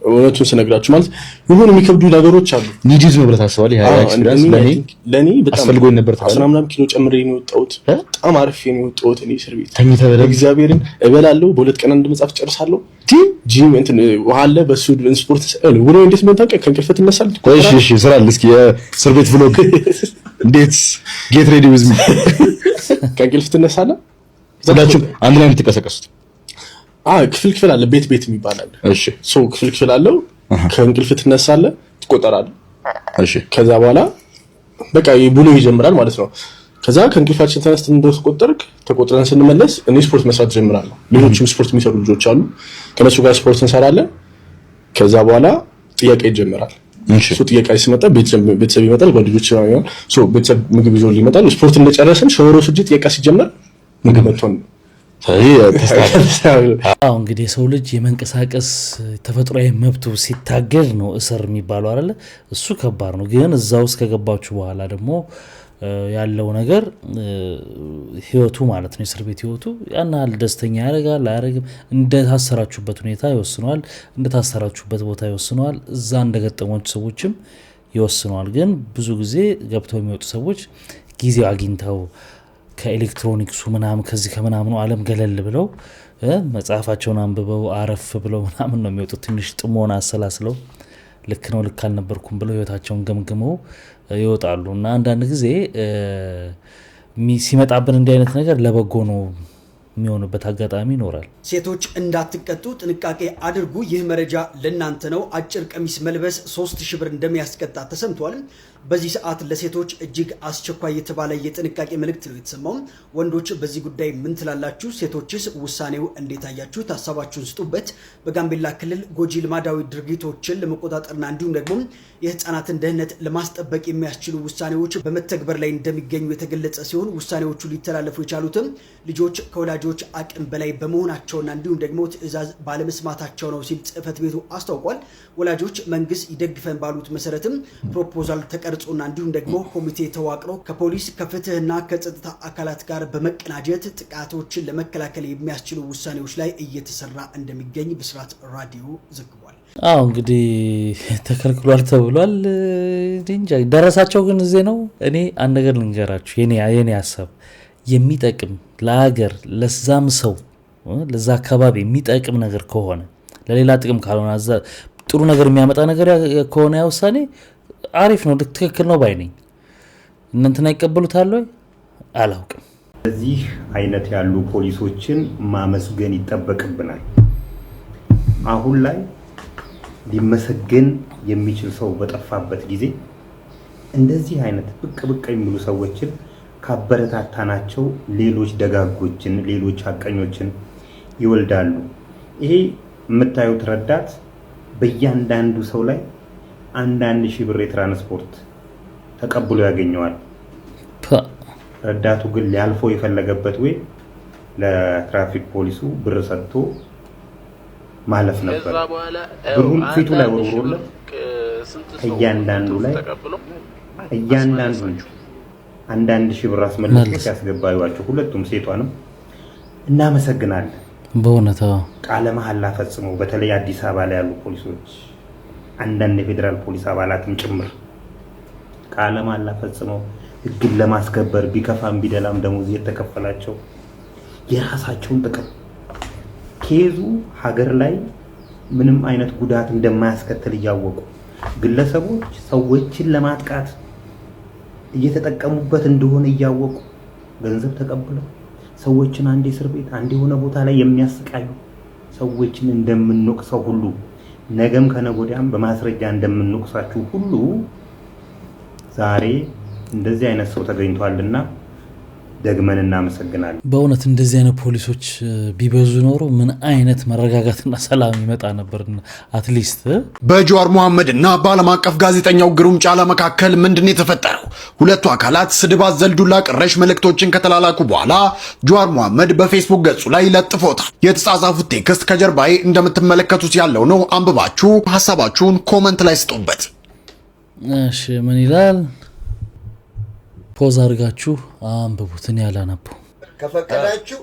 እውነቱን ስነግራችሁ ማለት የሆነ የሚከብዱ ነገሮች አሉ። ኒዲዝ ነው ብለህ ታስባለህ? ያ ኤክስፒሪየንስ ለኔ በጣም አስፈልጎኝ ነበር። 10 ኪሎ ጨምሬ ነው የወጣሁት። በጣም አሪፍ ነው የወጣሁት። እኔ እስር ቤት እግዚአብሔርን እበላለሁ። በሁለት ቀን አንድ መጽሐፍ ጨርሳለሁ። ጂም እንትን ውሃ አለ በሱ ስፖርት ወደ እንዴት ምን ታውቀህ ከእንቅልፍ ትነሳለህ? እሺ ስራል እስኪ የእስር ቤት ብሎግ እንዴት ጌት ሬዲ ዊዝ ሚ ከእንቅልፍ ትነሳለህ? ሁላችሁም አንድ ላይ የምትቀሰቀሱት? ክፍል አለ ቤት የሚባል አለ። እሺ ክፍል አለው። ከእንቅልፍ ትነሳለህ፣ ትቆጠራለህ። እሺ ከዛ በኋላ በቃ ብሎ ይጀምራል ማለት ነው። ከዛ ከእንቅልፋችን ተነስተን ተቆጥረን ስንመለስ እኔ ስፖርት መስራት ጀምራለሁ። ሌሎችም ስፖርት የሚሰሩ ልጆች አሉ። ከነሱ ጋር ስፖርት እንሰራለን። ከዛ በኋላ ጥያቄ ይጀምራል። እሱ ጥያቄ ሲመጣ ቤተሰብ ይመጣል፣ ጓደኞች ይመጣሉ። ቤተሰብ ምግብ ይዞ ይመጣል። ስፖርት እንደጨረስን ሻወር ወስጄ ጥያቄ ሲጀመር ምግብ መጥቶን እንግዲህ የሰው ልጅ የመንቀሳቀስ ተፈጥሯዊ መብቱ ሲታገድ ነው እስር የሚባለው አይደለ? እሱ ከባድ ነው። ግን እዛ ውስጥ ከገባችሁ በኋላ ደግሞ ያለው ነገር ህይወቱ ማለት ነው የእስር ቤት ህይወቱ ያን ያህል ደስተኛ ያደርጋል አያደርግም፣ እንደታሰራችሁበት ሁኔታ ይወስነዋል፣ እንደታሰራችሁበት ቦታ ይወስነዋል፣ እዛ እንደገጠሟችሁ ሰዎችም ይወስነዋል። ግን ብዙ ጊዜ ገብተው የሚወጡ ሰዎች ጊዜው አግኝተው ከኤሌክትሮኒክሱ ምናምን ከዚህ ከምናምኑ ዓለም ገለል ብለው መጽሐፋቸውን አንብበው አረፍ ብለው ምናምን ነው የሚወጡት። ትንሽ ጥሞና አሰላስለው ልክ ነው ልክ አልነበርኩም ብለው ህይወታቸውን ገምግመው ይወጣሉ። እና አንዳንድ ጊዜ ሲመጣብን እንዲህ አይነት ነገር ለበጎ ነው የሚሆንበት አጋጣሚ ይኖራል። ሴቶች እንዳትቀጡ ጥንቃቄ አድርጉ። ይህ መረጃ ለእናንተ ነው። አጭር ቀሚስ መልበስ 3000 ብር እንደሚያስቀጣ ተሰምቷል። በዚህ ሰዓት ለሴቶች እጅግ አስቸኳይ የተባለ የጥንቃቄ መልእክት ነው የተሰማው። ወንዶች በዚህ ጉዳይ ምን ትላላችሁ? ሴቶችስ ውሳኔው እንዴት አያችሁት? ሀሳባችሁን ስጡበት። በጋምቤላ ክልል ጎጂ ልማዳዊ ድርጊቶችን ለመቆጣጠርና እንዲሁም ደግሞ የህፃናትን ደህንነት ለማስጠበቅ የሚያስችሉ ውሳኔዎች በመተግበር ላይ እንደሚገኙ የተገለጸ ሲሆን ውሳኔዎቹ ሊተላለፉ የቻሉትም ልጆች ከወላጆች አቅም በላይ በመሆናቸውና እንዲሁም ደግሞ ትዕዛዝ ባለመስማታቸው ነው ሲል ጽህፈት ቤቱ አስታውቋል። ወላጆች መንግስት ይደግፈን ባሉት መሰረትም ፕሮፖዛል ተቀርጾና እንዲሁም ደግሞ ኮሚቴ ተዋቅሮ ከፖሊስ ከፍትህና ከጸጥታ አካላት ጋር በመቀናጀት ጥቃቶችን ለመከላከል የሚያስችሉ ውሳኔዎች ላይ እየተሰራ እንደሚገኝ ብስራት ራዲዮ ዘግቧል። እንግዲህ ተከልክሏል ተብሏል። እንጃ ደረሳቸው ግን እዚህ ነው። እኔ አንድ ነገር ልንገራችሁ፣ የኔ ሀሳብ የሚጠቅም ለሀገር ለዛም ሰው ለዛ አካባቢ የሚጠቅም ነገር ከሆነ ለሌላ ጥቅም ካልሆነ ጥሩ ነገር የሚያመጣ ነገር ከሆነ ያ ውሳኔ አሪፍ ነው፣ ትክክል ነው ባይ ነኝ። እናንተና ይቀበሉታል ወይ አላውቅም። እዚህ አይነት ያሉ ፖሊሶችን ማመስገን ይጠበቅብናል። አሁን ላይ ሊመሰገን የሚችል ሰው በጠፋበት ጊዜ እንደዚህ አይነት ብቅ የሚሉ ሰዎችን ካበረታታናቸው ሌሎች ደጋጎችን ሌሎች ሐቀኞችን ይወልዳሉ። ይሄ የምታዩት ረዳት በእያንዳንዱ ሰው ላይ 1,000 ብር የትራንስፖርት ተቀብሎ ያገኘዋል። ረዳቱ ግን ሊያልፈው የፈለገበት ወይ ለትራፊክ ፖሊሱ ብር ሰጥቶ ማለፍ ነበር። ብሩን ፊቱ ላይ ወርውሮለት እያንዳንዱ ላይ 1,000 ብር አስመልሶ ሲያስገባ ይዋቸው ሁለቱም ሴቷንም እናመሰግናለን። በእውነት ቃለ መሐላ ፈጽመው በተለይ አዲስ አበባ ላይ ያሉ ፖሊሶች አንዳንድ የፌዴራል ፖሊስ አባላትም ጭምር ቃለ መሐላ ፈጽመው ህግን ለማስከበር ቢከፋም ቢደላም ደሞዝ የተከፈላቸው የራሳቸውን ጥቅም ኬዙ ሀገር ላይ ምንም አይነት ጉዳት እንደማያስከትል እያወቁ ግለሰቦች ሰዎችን ለማጥቃት እየተጠቀሙበት እንደሆነ እያወቁ ገንዘብ ተቀብለው ሰዎችን አንዴ እስር ቤት አንዴ የሆነ ቦታ ላይ የሚያስቃዩ ሰዎችን እንደምንወቅሰው ሁሉ ነገም ከነጎዲያም በማስረጃ እንደምንወቅሳችሁ ሁሉ ዛሬ እንደዚህ አይነት ሰው ተገኝቷልና ደግመን እናመሰግናለን። በእውነት እንደዚህ አይነት ፖሊሶች ቢበዙ ኖሮ ምን አይነት መረጋጋትና ሰላም ይመጣ ነበር። አትሊስት በጀዋር መሐመድ እና በዓለም አቀፍ ጋዜጠኛው ግሩም ጫላ መካከል ምንድን የተፈጠረው? ሁለቱ አካላት ስድብ አዘል ዱላ ቀረሽ መልእክቶችን ከተላላኩ በኋላ ጀዋር መሐመድ በፌስቡክ ገጹ ላይ ለጥፎታል። የተጻጻፉት ቴክስት ከጀርባዬ እንደምትመለከቱት ያለው ነው። አንብባችሁ ሐሳባችሁን ኮመንት ላይ ስጡበት። እሺ ምን ይላል? ፖዝ አድርጋችሁ አንብቡትን ያላነበው ከፈቀዳችሁ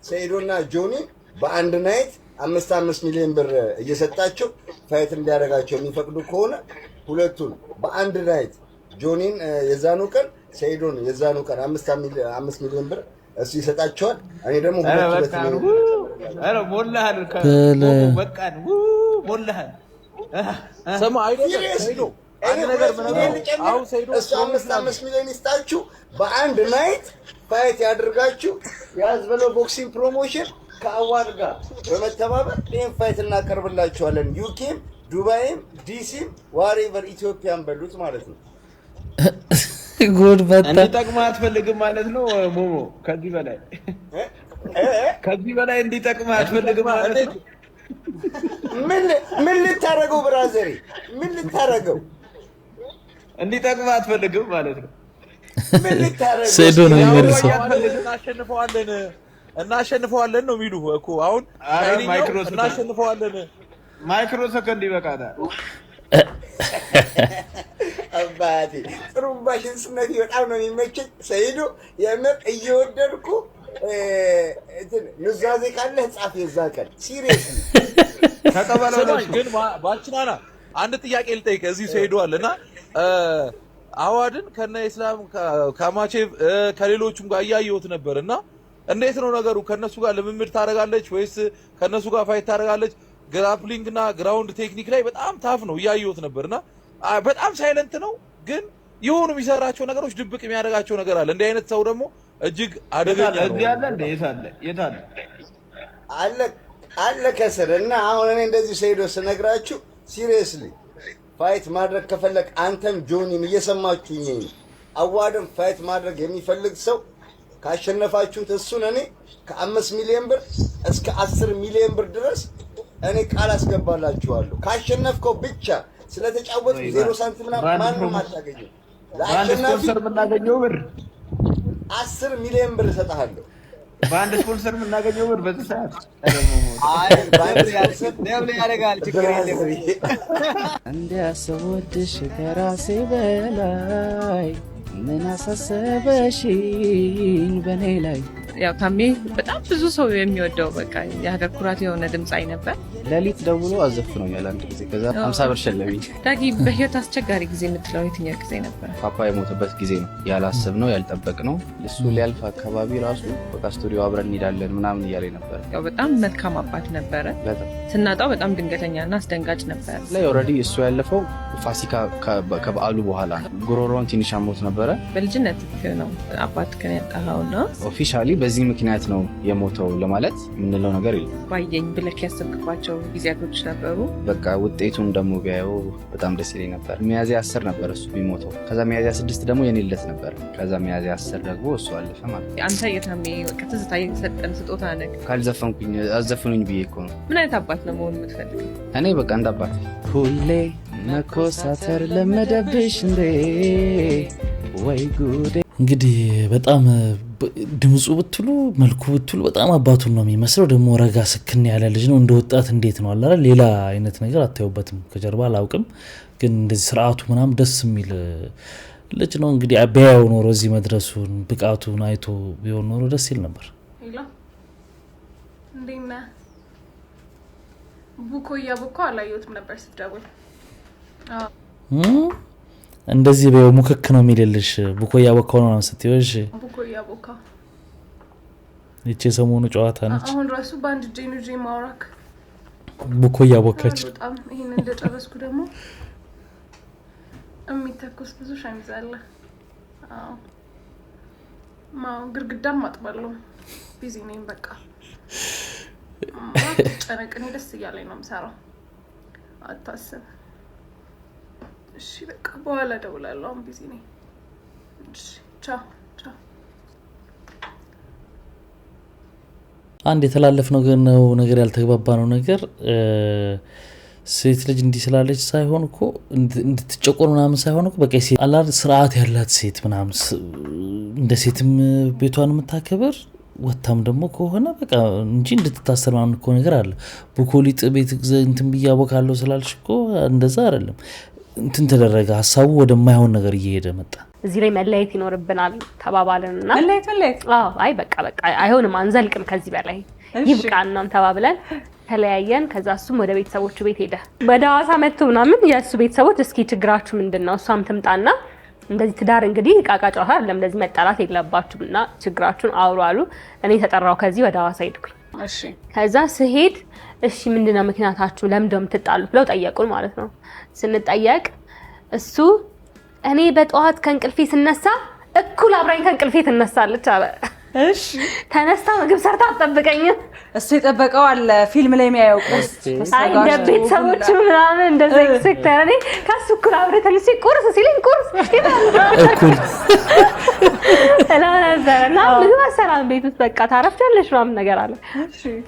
ሰይዶና ጆኒ በአንድ ናይት 5 ሚሊዮን ብር እየሰጣቸው ፋይት እንዲያደርጋቸው የሚፈቅዱ ከሆነ ሁለቱን በአንድ ናይት ጆኒን የዛኑ ቀን ሰይዶን የዛኑ ቀን 5 ሚሊዮን ብር እሱ ይሰጣቸዋል። እኔ ደግሞ አረ ሞላሃል በቃን ሞላሃል ሰማ አይደለም ሰይዶ አንድ ነገር አው ሰይዶ እሱ 5 ሚሊዮን ይስጣችሁ በአንድ ናይት ፋይት ያድርጋችሁ ያዝበለው ቦክሲንግ ፕሮሞሽን ከአዋድ ጋር በመተባበር ይሄን ፋይት እናቀርብላችኋለን። ዩኬም ዱባይም ዲሲም ዋሬቨር ኢትዮጵያን በሉት ማለት ነው። ጉድ በጣም እንዲጠቅም አትፈልግም ማለት ነው ሞሞ። ከዚህ በላይ እንዲጠቅም አትፈልግም ማለት ነው። ምን ልታረገው ብራዘሪ? ምን ልታረገው? እንዲጠቅም አትፈልግም ማለት ነው። ምን ልታረገው? ሰይዶ ነው የሚመልሰው። እናሸንፈዋለን ነው የሚሉ እኮ አሁን እናሸንፈዋለን። ማይክሮ ሰከንድ ይበቃታል። አባቴ ጥሩምባሽን ስነቲ በጣም ነው የሚመቸኝ ሰይዶ። የምር እየወደድኩ ኑዛዜ ካለህ ጻፍ። የዛ ቀን ሲሪየስሊ ተቀበለው። ግን ባልችናና አንድ ጥያቄ ልጠይቅ። እዚህ ሰይዶ አለና አዋድን ከነ ኢስላም ከማቼቭ ከሌሎቹም ጋር እያየሁት ነበርና እንዴት ነው ነገሩ? ከነሱ ጋር ልምምድ ታደርጋለች ወይስ ከነሱ ጋር ፋይት ታደርጋለች? ግራፕሊንግ እና ግራውንድ ቴክኒክ ላይ በጣም ታፍ ነው እያየሁት ነበርና በጣም ሳይለንት ነው፣ ግን የሆኑ የሚሰራቸው ነገሮች ድብቅ የሚያደርጋቸው ነገር አለ። እንዲህ አይነት ሰው ደግሞ እጅግ አደገኛ ነው። እዚህ አለ እንደ የት አለ ከስር እና አሁን እኔ እንደዚህ ሰይዶ ስነግራችሁ ሲሪየስሊ ፋይት ማድረግ ከፈለክ አንተም ጆኒም እየሰማችሁኝ አዋድም ፋይት ማድረግ የሚፈልግ ሰው ካሸነፋችሁት እሱን እኔ ከ5 ሚሊዮን ብር እስከ 10 ሚሊዮን ብር ድረስ እኔ ቃል አስገባላችኋለሁ። ካሸነፍከው ብቻ ስለተጫወቱ 0 ሳንቲም ማንም አታገኘው። ስፖንሰር የምናገኘው ብር 10 ሚሊዮን ብር እሰጥሃለሁ። በአንድ ስፖንሰር የምናገኘው ብር በዚህ ሰዓት ያደርጋል። ችግር የለም። እንዲያስወድሽ ከራሴ በላይ ምን አሳሰበሽኝ በኔ ላይ። ያው ታሜ በጣም ብዙ ሰው የሚወደው በቃ የሀገር ኩራት የሆነ ድምጻዊ ነበር። ሌሊት ደውሎ አዘፍኖኛል አንድ ጊዜ። ከዛ 50 ብር ሸለመኝ። ዳጊ በህይወት አስቸጋሪ ጊዜ የምትለው የትኛው ጊዜ ነበር? ፓፓ የሞተበት ጊዜ ነው። ያላሰብነው ያልጠበቅነው። እሱ ሊያልፍ አካባቢ ራሱ በቃ ስቱዲዮ አብረን እንሄዳለን ምናምን እያለኝ ነበር። ያው በጣም መልካም አባት ነበረ። ስናጣው በጣም ድንገተኛና አስደንጋጭ ነበር። ላይ ኦልሬዲ እሱ ያለፈው ፋሲካ ከበዓሉ በኋላ ጉሮሮን ትንሽ አሞት ነበረ። በልጅነት ነው አባት ከን ያጣኸው ነው። ኦፊሻሊ በዚህ ምክንያት ነው የሞተው ለማለት የምንለው ነገር የለም። ባየኝ ብለክ ያሰብክባቸው ጊዜያቶች ነበሩ? በቃ ውጤቱን ደግሞ ቢያየው በጣም ደስ ይለኝ ነበር። ሚያዝያ 10 ነበር እሱ የሚሞተው። ከዛ ሚያዝያ 6 ደግሞ የኔ ልደት ነበር። ከዛ ሚያዝያ 10 ደግሞ እሱ አለፈ ማለት ነው። አንተ የታሜ በቃ ትዝታ የሰጠን ስጦታ ነህ። ካልዘፈንኩኝ አዘፍኑኝ ብዬ እኮ ነው። ምን አይነት አባት ነው መሆን የምትፈልገው? እኔ በቃ እንደ አባት ሁሌ መኮሳተር ለመደብሽ እንዴ ወይ ጉዴ። እንግዲህ በጣም ድምፁ ብትሉ መልኩ ብትሉ በጣም አባቱን ነው የሚመስለው። ደግሞ ረጋ ስክን ያለ ልጅ ነው። እንደ ወጣት እንዴት ነው አለ ሌላ አይነት ነገር አታዩበትም ከጀርባ አላውቅም፣ ግን እንደዚህ ስርዓቱ ምናምን ደስ የሚል ልጅ ነው። እንግዲህ ቢያየው ኖሮ እዚህ መድረሱን ብቃቱን አይቶ ቢሆን ኖሮ ደስ ይል ነበር። ሄሎ እንዴና ቡኮያ ቡኮ አላየሁትም ነበር ስትደውል። እንደዚህ በየው ሙክክ ነው የሚልልሽ። ቡኮያ ቦካው ነው ስትይወሽ ቡኮያ ቦካ እቺ ሰሞኑ ጨዋታ ነች። አሁን ራሱ ባንድ ጄኑጂ ማውራክ ቡኮያ ቦካች። በጣም ይሄን እንደጨረስኩ ደግሞ የሚተኩስ ብዙ ሸሚዝ አለ። አዎ ማው ግርግዳም አጥባለሁ። ቢዚ ነኝ በቃ። ጨነቅኔ ደስ እያለኝ ነው የምሰራው። አታስብ። እሺ በቃ በኋላ እደውላለሁ። አሁን ቢዚ ነኝ። እሺ ቻው ቻው። አንድ የተላለፍነው ነገር ያልተግባባነው ነገር ሴት ልጅ እንዲህ ስላለች ሳይሆን እኮ እንድትጨቆር ምናምን ሳይሆን እኮ በቃ ሴት አላር ስርዓት ያላት ሴት ምናምን እንደ ሴትም ቤቷን የምታከብር ወታም ደግሞ ከሆነ በቃ እንጂ እንድትታሰር ምናምን እኮ ነገር አለ። ቡኮሊጥ ቤት እንትን ብያቦካለሁ ስላልሽ እኮ እንደዛ አይደለም። እንትን ተደረገ ሀሳቡ ወደማይሆን ነገር እየሄደ መጣ። እዚህ ላይ መለያየት ይኖርብናል ተባባለንና መለያየት አይ በቃ አይሆንም አንዘልቅም ከዚህ በላይ ይብቃናም ተባብለን ተለያየን። ከዛ እሱም ወደ ቤተሰቦቹ ቤት ሄደ። ወደ ሐዋሳ መጥቶ ምናምን የእሱ ቤተሰቦች እስኪ ችግራችሁ ምንድነው እሷም ትምጣና እንደዚህ ትዳር እንግዲህ ቃቃ ጨዋታ አይደለም እንደዚህ መጣላት የለባችሁምና ችግራችሁን አውሩ አሉ። እኔ ተጠራው ከዚህ ወደ ሐዋሳ ሄድኩኝ። እሺ ከዛ ስሄድ እሺ ምንድነው ምክንያታችሁ ለምንድነው የምትጣሉት ብለው ጠየቁን ማለት ነው። ስንጠየቅ እሱ እኔ በጠዋት ከእንቅልፌ ስነሳ እኩል አብራኝ ከእንቅልፌ ትነሳለች አለ። እሺ ተነስታ ምግብ ሰርታ አትጠብቀኝ። እሱ የጠበቀው አለ ፊልም ላይ የሚያየው ቁርስ አይ እንደ ቤተሰቦቹ ምናምን እንደዚህ ኤክስፔክተር እኔ ከሱ እኩል አብሬ ተነስቼ ቁርስ ሲለኝ ቁርስ እኩል እና ምግብ አሰራን ቤት ውስጥ በቃ ታረፍጃለሽ ምናምን ነገር አለ።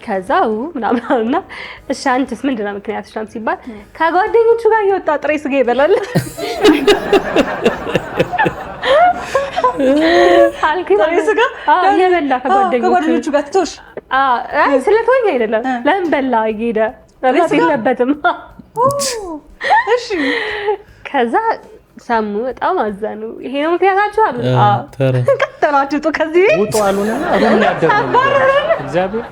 ከዛው ምናምንና እሺ አንቺስ ምንድነው ምክንያትሽ ሲባል ከጓደኞቹ ጋር እየወጣ ጥሬ ስጋ ይበላል ጥሬ ስጋ የበላ ከጓደኞቹ ጋር ትቶሽ አይ ስለቶኝ አይደለም ለምን በላ ይሄደ ለምን የለበትም። እሺ ከዛ ሰሙ በጣም አዘኑ። ይሄ ነው ምክንያታችሁ አሉ። ከተራችሁ ከዚህ ውጡ አሉና አሁን ያደረገው እግዚአብሔር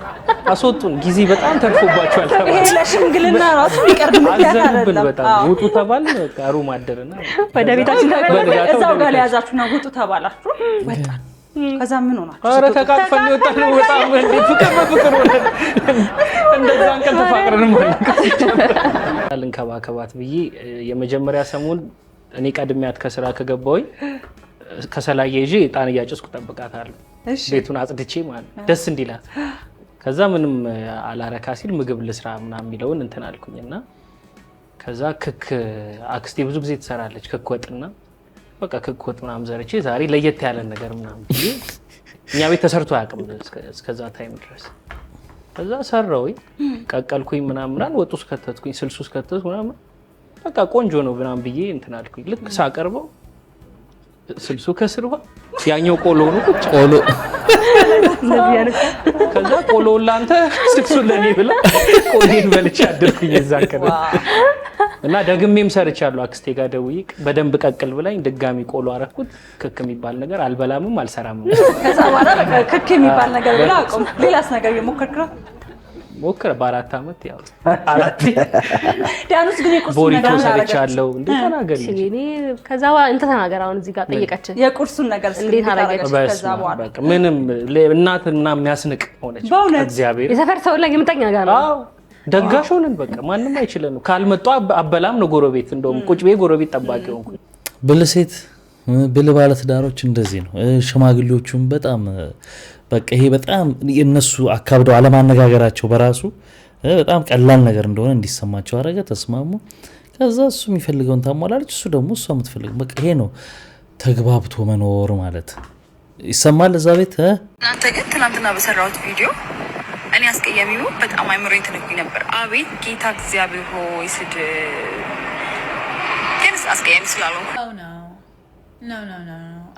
አስወጡን። ጊዜ በጣም ተርፎባችኋል ተባለ። ይሄ ለሽምግልና ራሱ ይቀርብ ምክንያት አይደለም። በጣም ውጡ ተባለ። ቀሩ ማደረና ወደ ቤታችን ተመለሰ። እዛው ጋር ያዛችሁና ውጡ ተባላችሁ ወጣ። ከዛ ምን ሆናችሁ? አረ ተቃቅፈን ወጣን። በጣም እንዴ ፍቅር በፍቅር ሆነ። እንደዛ አንቀል ተፋቅረን ማለት ልንከባከባት ብዬ የመጀመሪያ ሰሞን እኔ ቀድሚያት ከስራ ከገባሁኝ ከሰላየ ይዤ ጣን እያጨስኩ ጠብቃታለሁ። ቤቱን አጽድቼ ማለት ደስ እንዲላት። ከዛ ምንም አላረካ ሲል ምግብ ልስራ ምናምን የሚለውን እንትን አልኩኝና ከዛ ክክ አክስቴ ብዙ ጊዜ ትሰራለች ክክ ወጥና በቃ ክክ ወጥ ምናምን ዘርቼ ዛሬ ለየት ያለ ነገር ምናምን እኛ ቤት ተሰርቶ አያውቅም እስከዛ ታይም ድረስ። ከዛ ሰራውኝ ቀቀልኩኝ ምናምን ወጡስ ከተትኩኝ ስልሱስ ከተትኩ ምናምን በቃ ቆንጆ ነው ምናምን ብዬ እንትን አልኩኝ። ልክ ሳቀርበው ስልሱ ከስርዋ ያኛው ቆሎ ነው ቆሎ ከዛ ቆሎ ላንተ ስልሱ ለኔ ብላ ቆሎን በልቼ አደርኩኝ እዛ ከነ እና ደግሜም ሰርቻለሁ። አክስቴ ጋር ደውዬ በደንብ ቀቅል ብላኝ ድጋሚ ቆሎ አረኩት። ክክ የሚባል ነገር አልበላምም አልሰራም። ከዛ በኋላ ክክ የሚባል ነገር ብላ አቆም። ሌላስ ነገር የሞከርክራ ሞከረ በ4 አመት ያው 4 ዳኑስ ግን የቁርስ ነገር ሰርቻለሁ። እንዴ ተናገሪ እኔ ከዛ እንት ተናገር። አሁን እዚህ ጋር ጠየቀችን የቁርሱን ነገር እንዴት አደረገች? ከዛ በኋላ በቃ ምንም እናትና የሚያስንቅ ሆነች። እግዚአብሔር የሰፈር ሰው ላይ የምጠኛ ጋር ነው። አዎ ደጋሽ ሆነን በቃ ማንንም አይችለንም። ካልመጣ አበላም ነው ጎረቤት። እንደውም ቁጭ ቤ ጎረቤት ጠባቂ ሆንኩ። ብልሴት ባለትዳሮች እንደዚህ ነው። ሽማግሌዎቹም በጣም በቃ ይሄ በጣም የነሱ አካብደው አለማነጋገራቸው በራሱ በጣም ቀላል ነገር እንደሆነ እንዲሰማቸው አረገ። ተስማሙ። ከዛ እሱ የሚፈልገውን ታሟላለች፣ እሱ ደግሞ እሷ የምትፈልገው በቃ ይሄ ነው ተግባብቶ መኖር ማለት። ይሰማል እዛ ቤት። እናንተ ግን ትናንትና በሰራሁት ቪዲዮ እኔ አስቀያሚው በጣም አይምሮኝ ተነክቶኝ ነበር። አቤት ጌታ እግዚአብሔር ሆይ ስድ ግን አስቀያሚ ስላልሆንኩ ነው።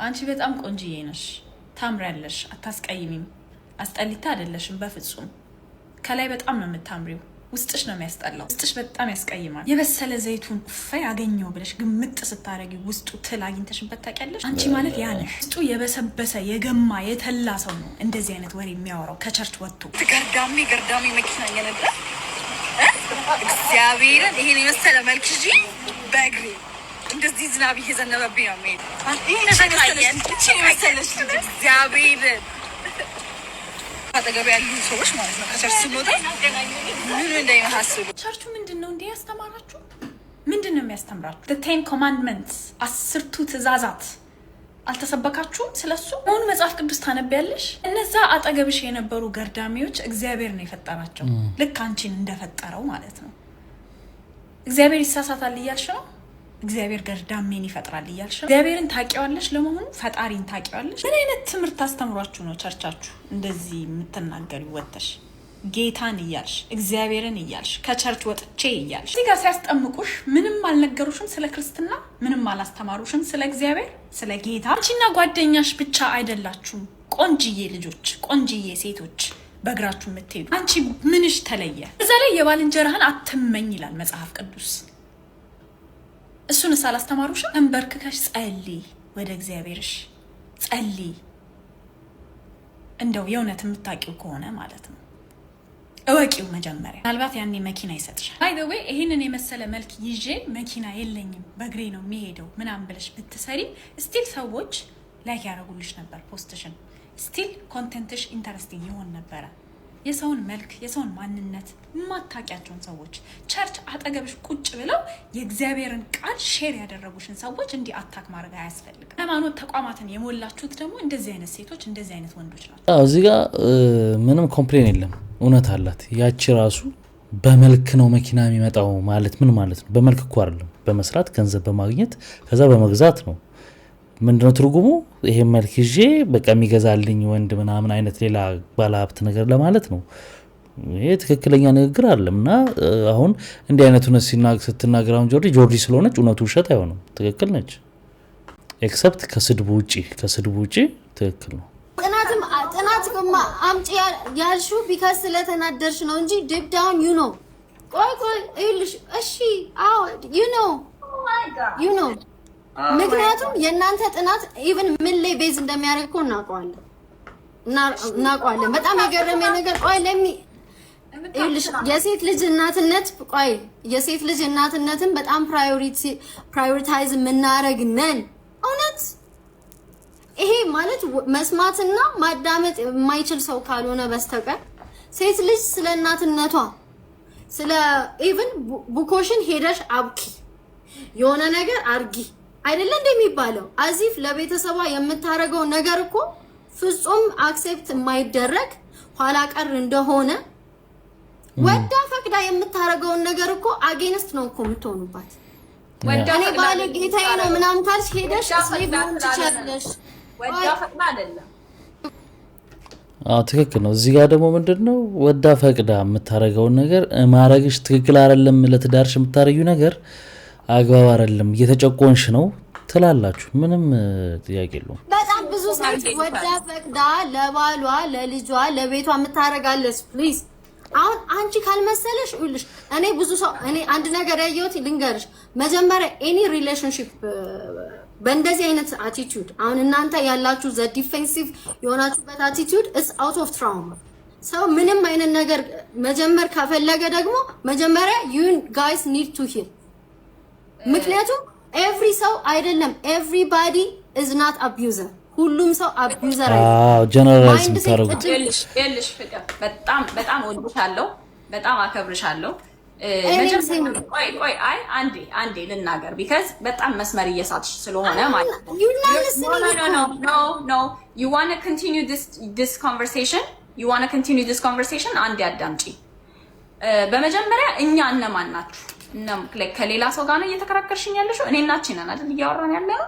አንቺ በጣም ቆንጅዬ ነሽ፣ ታምሪያለሽ፣ አታስቀይሚም፣ አስጠሊታ አይደለሽም በፍጹም። ከላይ በጣም ነው የምታምሪው፣ ውስጥሽ ነው የሚያስጠላው። ውስጥሽ በጣም ያስቀይማል። የበሰለ ዘይቱን እፈይ አገኘው ብለሽ ግምጥ ስታረጊ ውስጡ ትል አግኝተሽበት ታውቂያለሽ? አንቺ ማለት ያ ነሽ። ውስጡ የበሰበሰ የገማ የተላ ሰው ነው እንደዚህ አይነት ወሬ የሚያወራው ከቸርች ወጥቶ። ገርዳሚ መኪና እየነዳ እግዚአብሔርን ይሄን የመሰለ መልክ እንጂ በእግሬ እንደዚህ ዝናብ እየዘነበብኝ ነው የምሄድ። መሰለሽ እግዚአብሔርን አጠገብ ያሉ ሰዎች ማለት ነው ከቸርች ስንወጣ ምን እንደሚያስቡ። ቸርቹ ምንድነው እንዴ ያስተማራችሁ? ምንድነው የሚያስተምራችሁ? the 10 commandments 10ቱ ትእዛዛት አልተሰበካችሁም ስለሱ? አሁን መጽሐፍ ቅዱስ ታነቢያለሽ። እነዛ አጠገብሽ የነበሩ ገርዳሚዎች እግዚአብሔር ነው የፈጠራቸው፣ ልክ አንቺን እንደፈጠረው ማለት ነው። እግዚአብሔር ይሳሳታል እያልሽ ነው? እግዚአብሔር ገርዳሜን ይፈጥራል እያልሽ ነው? እግዚአብሔርን ታውቂዋለሽ? ለመሆኑ ፈጣሪን ታውቂዋለሽ? ምን አይነት ትምህርት አስተምሯችሁ ነው ቸርቻችሁ እንደዚህ የምትናገሪ? ወጥተሽ ጌታን እያልሽ እግዚአብሔርን እያልሽ ከቸርች ወጥቼ እያልሽ እዚህ ጋር ሲያስጠምቁሽ ምንም አልነገሩሽም ስለ ክርስትና? ምንም አላስተማሩሽም ስለ እግዚአብሔር ስለ ጌታ? አንቺና ጓደኛሽ ብቻ አይደላችሁም ቆንጅዬ ልጆች፣ ቆንጅዬ ሴቶች በእግራችሁ የምትሄዱ። አንቺ ምንሽ ተለየ? እዛ ላይ የባልንጀራህን አትመኝ ይላል መጽሐፍ ቅዱስ። እሱንስ አላስተማሩሽም? እንበርክከሽ ጸልይ፣ ወደ እግዚአብሔርሽ ጸልይ። እንደው የእውነት የምታውቂው ከሆነ ማለት ነው እወቂው መጀመሪያ። ምናልባት ያኔ መኪና ይሰጥሻል። ባይ ዘ ዌይ ይሄንን የመሰለ መልክ ይዤ መኪና የለኝም በእግሬ ነው የሚሄደው ምናምን ብለሽ ብትሰሪ ስቲል ሰዎች ላይክ ያደርጉልሽ ነበር ፖስትሽን። ስቲል ኮንቴንትሽ ኢንተረስቲንግ ይሆን ነበረ። የሰውን መልክ የሰውን ማንነት የማታውቂያቸውን ሰዎች ቸርች አጠገብሽ ቁጭ ብለው የእግዚአብሔርን ቃል ሼር ያደረጉሽን ሰዎች እንዲህ አታክ ማድረግ አያስፈልግም። ሃይማኖት ተቋማትን የሞላችሁት ደግሞ እንደዚህ አይነት ሴቶች እንደዚህ አይነት ወንዶች ናቸው። እዚህ ጋር ምንም ኮምፕሌን የለም፣ እውነት አላት። ያቺ ራሱ በመልክ ነው መኪና የሚመጣው ማለት ምን ማለት ነው? በመልክ እኮ አይደለም፣ በመስራት ገንዘብ በማግኘት ከዛ በመግዛት ነው። ምንድነው ትርጉሙ? ይሄ መልክ ይዤ በቃ የሚገዛልኝ ወንድ ምናምን አይነት ሌላ ባለሀብት ነገር ለማለት ነው። ይሄ ትክክለኛ ንግግር አይደለም። እና አሁን እንዲህ አይነቱን ስትናገር አሁን ጆርዲ ስለሆነች እውነቱ ውሸት አይሆንም፣ ትክክል ነች። ኤክሰፕት ከስድቡ ውጪ ትክክል ነው። ጥናት አምጪ ያልሽው ቢካዝ ስለተናደርሽ ነው እንጂ ዲፕ ዳውን ዩ ኖ። ቆይ ይኸውልሽ፣ እሺ አዎ ዩ ኖ ምክንያቱም የእናንተ ጥናት ኢቭን ምን ላይ ቤዝ እንደሚያደርግ እኮ እናውቀዋለን። በጣም የገረመኝ ነገር ይኸውልሽ የሴት ልጅ እናትነትን በጣም ፕራዮሪታይዝ የምናደርግ ነን። እውነት ይሄ ማለት መስማትና ማዳመጥ የማይችል ሰው ካልሆነ በስተቀር ሴት ልጅ ስለ እናትነቷ ስለ ኢቭን ቡኮሽን ሄደሽ አብኪ የሆነ ነገር አርጊ አይደለ እንደሚባለው አዚፍ ለቤተሰቧ የምታረገው ነገር እኮ ፍጹም አክሴፕት የማይደረግ ኋላ ቀር እንደሆነ ወዳ ፈቅዳ የምታረገውን ነገር እኮ አጌንስት ነው እኮ የምትሆኑባት። እኔ ባለ ጌታዬ ነው ምናምን ካልሽ ሄደሽ ስሌቭ ሆን ትችላለሽ። ወዳ ፈቅዳ አይደለም። ትክክል ነው። እዚህ ጋር ደግሞ ምንድነው ወዳ ፈቅዳ የምታረገውን ነገር ማረግሽ ትክክል አይደለም። ለትዳርሽ የምታረጊው ነገር አግባብ አይደለም፣ እየተጨቆንሽ ነው ትላላችሁ። ምንም ጥያቄ የለውም። በጣም ብዙ ሴት ወዳ ፈቅዳ ለባሏ ለልጇ ለቤቷ የምታረጋለች። ፕሊዝ አሁን አንቺ ካልመሰለሽ ይልሽ እኔ አንድ ነገር ያየሁት ልንገርሽ። መጀመሪያ ኤኒ ሪሌሽንሺፕ በእንደዚህ አይነት አቲቲዩድ አሁን እናንተ ያላችሁ ዘ ዲፌንሲቭ የሆናችሁበት አቲቲዩድ ኢስ አውት ኦፍ ትራውማ። ሰው ምንም አይነት ነገር መጀመር ከፈለገ ደግሞ መጀመሪያ ዩ ጋይስ ኒድ ቱ ሂል። ምክንያቱም ኤቭሪ ሰው አይደለም ኤቭሪባዲ ኢዝ ናት አቢዩዘር። ሁሉም ሰው አቢዩዘር አይደለም። ጀነራላይዝ የምታረጉት ይልሽ ፍቅር በጣም ወድሻለሁ፣ በጣም አከብርሻለሁ። ቆይ አንዴ ልናገር ቢካዝ በጣም መስመር እየሳትሽ ስለሆነ ማለት ነው። No, you want to continue this conversation አንዴ አዳምጪ። በመጀመሪያ እኛ እነማን ናችሁ? ከሌላ ሰው ጋር ነው እየተከራከርሽኝ ያለሽው? እኔና አንቺ ነን አይደል እያወራን ያለነው?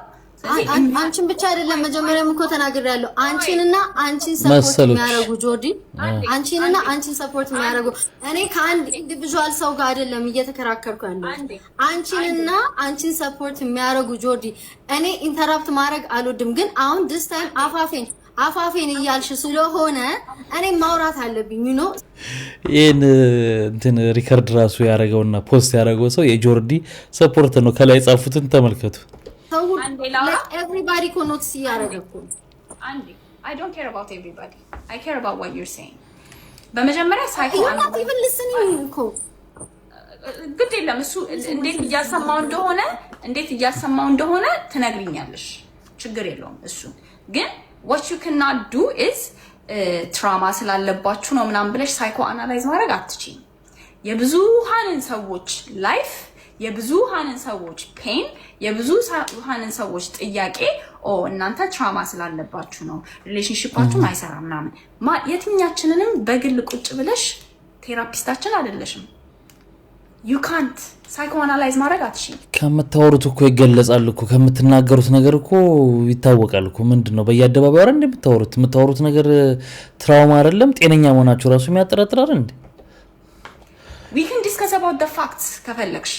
አንቺን ብቻ አይደለም መጀመሪያም እኮ ተናግሬያለሁ። አንቺንና አንቺን ሰፖርት የሚያደርጉ ጆርዲ፣ አንቺንና አንቺን ሰፖርት የሚያደርጉ እኔ ከአንድ ኢንዲቪጁዋል ሰው ጋር አይደለም እየተከራከርኩ ያለው። አንቺንና አንቺን ሰፖርት የሚያደርጉ ጆርዲ፣ እኔ ኢንተራፕት ማድረግ አልወድም፣ ግን አሁን ዲስ ታይም አፋፌን እያልሽ ስለሆነ እኔ ማውራት አለብኝ። ዩ ኖ ይሄን እንትን ሪከርድ ራሱ ያደረገውና ፖስት ያደረገው ሰው የጆርዲ ሰፖርት ነው። ከላይ ጻፉትን ተመልከቱ። everybody could not see ያረጋኩ Andy, I don't care about everybody. I care about what you're saying. በመጀመሪያ ሳይኮ I'm not even listening እኮ ግድ የለም እሱ እንዴት እያሰማው እንደሆነ ትነግሪኛለሽ። ችግር የለውም እሱ ግን what you cannot do is ትራውማ ስላለባችሁ ነው ምናምን ብለሽ ሳይኮ አናላይዝ ማድረግ አትችይም። የብዙሃንን ሰዎች ላይፍ የብዙሃንን ሰዎች ፔን የብዙሃንን ሰዎች ጥያቄ እናንተ ትራውማ ስላለባችሁ ነው ሪሌሽንሺፓችሁን አይሰራም ምናምን የትኛችንንም በግል ቁጭ ብለሽ ቴራፒስታችን አይደለሽም። you can't ሳይኮአናላይዝ ማድረግ አትችልም። ከምታወሩት እኮ ይገለጻል እኮ ከምትናገሩት ነገር እኮ ይታወቃል እኮ ምንድነው በየአደባባዩ አይደል የምታወሩት ነገር ትራውማ አይደለም ጤነኛ መሆናችሁ ራሱ የሚያጠራጥራል እንዴ? we can discuss about the facts ከፈለግሽ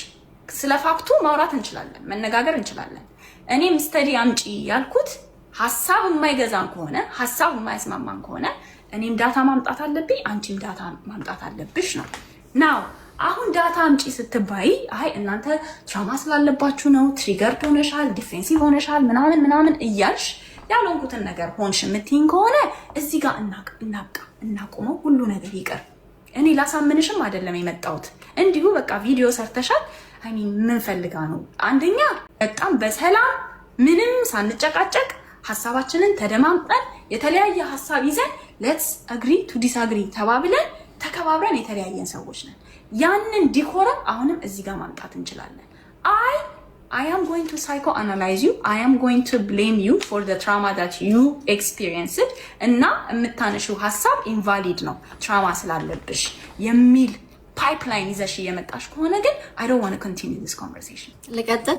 ስለ ፋክቱ ማውራት እንችላለን መነጋገር እንችላለን። እኔም ስተዲ አምጪ ያልኩት ሐሳብ የማይገዛን ከሆነ ሐሳብ የማይስማማን ከሆነ እኔም ዳታ ማምጣት አለብኝ አንቺም ዳታ ማምጣት አለብሽ ነው። ናው አሁን ዳታ አምጪ ስትባይ አይ እናንተ ትራውማ ስላለባችሁ ነው ትሪገር ሆነሻል ዲፌንሲቭ ሆነሻል ምናምን እያልሽ ያልሆንኩትን ነገር ሆንሽ የምትይኝ ከሆነ እዚህ ጋር እናቆመው ሁሉ ነገር ይቀር። እኔ ላሳምንሽም አይደለም የመጣሁት እንዲሁ በቃ ቪዲዮ ሰርተሻል አይ ሚን ምን ፈልጋ ነው አንደኛ በጣም በሰላም ምንም ሳንጨቃጨቅ ሐሳባችንን ተደማምጠን የተለያየ ሐሳብ ይዘን ሌትስ አግሪ ቱ ዲስአግሪ ተባብለን ተከባብረን የተለያየን ሰዎች ነን። ያንን ዲኮረም አሁንም እዚህ ጋር ማምጣት እንችላለን። I am going to psychoanalyze you. I am going to blame you for the trauma that you experienced. እና የምታነሺው ሐሳብ invalid ነው trauma ስላለብሽ የሚል pipeline ይዘሽ የመጣሽ ከሆነ ግን I don't want to continue this conversation. ለቀጥል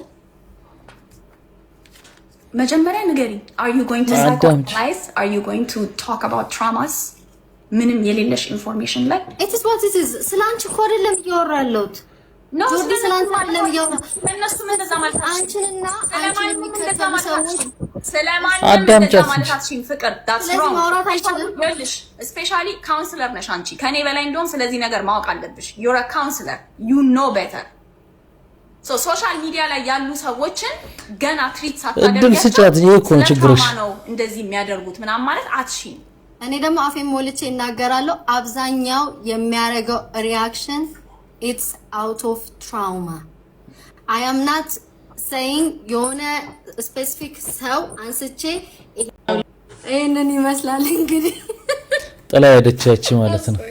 መጀመሪያ ንገሪ are you going to psychoanalyze? Are you going to talk about traumas? ምንም የሌለሽ ኢንፎርሜሽን ላይ it is what it is ስላንቺ እኮ አይደለም እያወራለሁት ነው ስላንቺ አይደለም እያወራሁ እነሱ ምን እንደዛ ማለት አንቺንና ስለማን የሚከተሉ ሰዎች ስለማን እንደዛ ማለታችን ፍቅር that's wrong ይኸውልሽ ስፔሻሊ ካውንስለር ነሽ አንቺ ከኔ በላይ እንደውም ስለዚህ ነገር ማወቅ አለብሽ you're a counselor you know better so ሶሻል ሚዲያ ላይ ያሉ ሰዎችን ገና ትሪት ሳታደርጊያቸው ነው እንደዚህ የሚያደርጉት ምናምን ማለት አትሽኝ እኔ ደግሞ አፌን ሞልቼ እናገራለሁ አብዛኛው የሚያረጋው ሪአክሽን it's out of trauma. I am not saying የሆነ specific ሰው አንስቼ ይሄንን ይመስላል እንግዲህ ጥላ ሄደች ማለት ነው።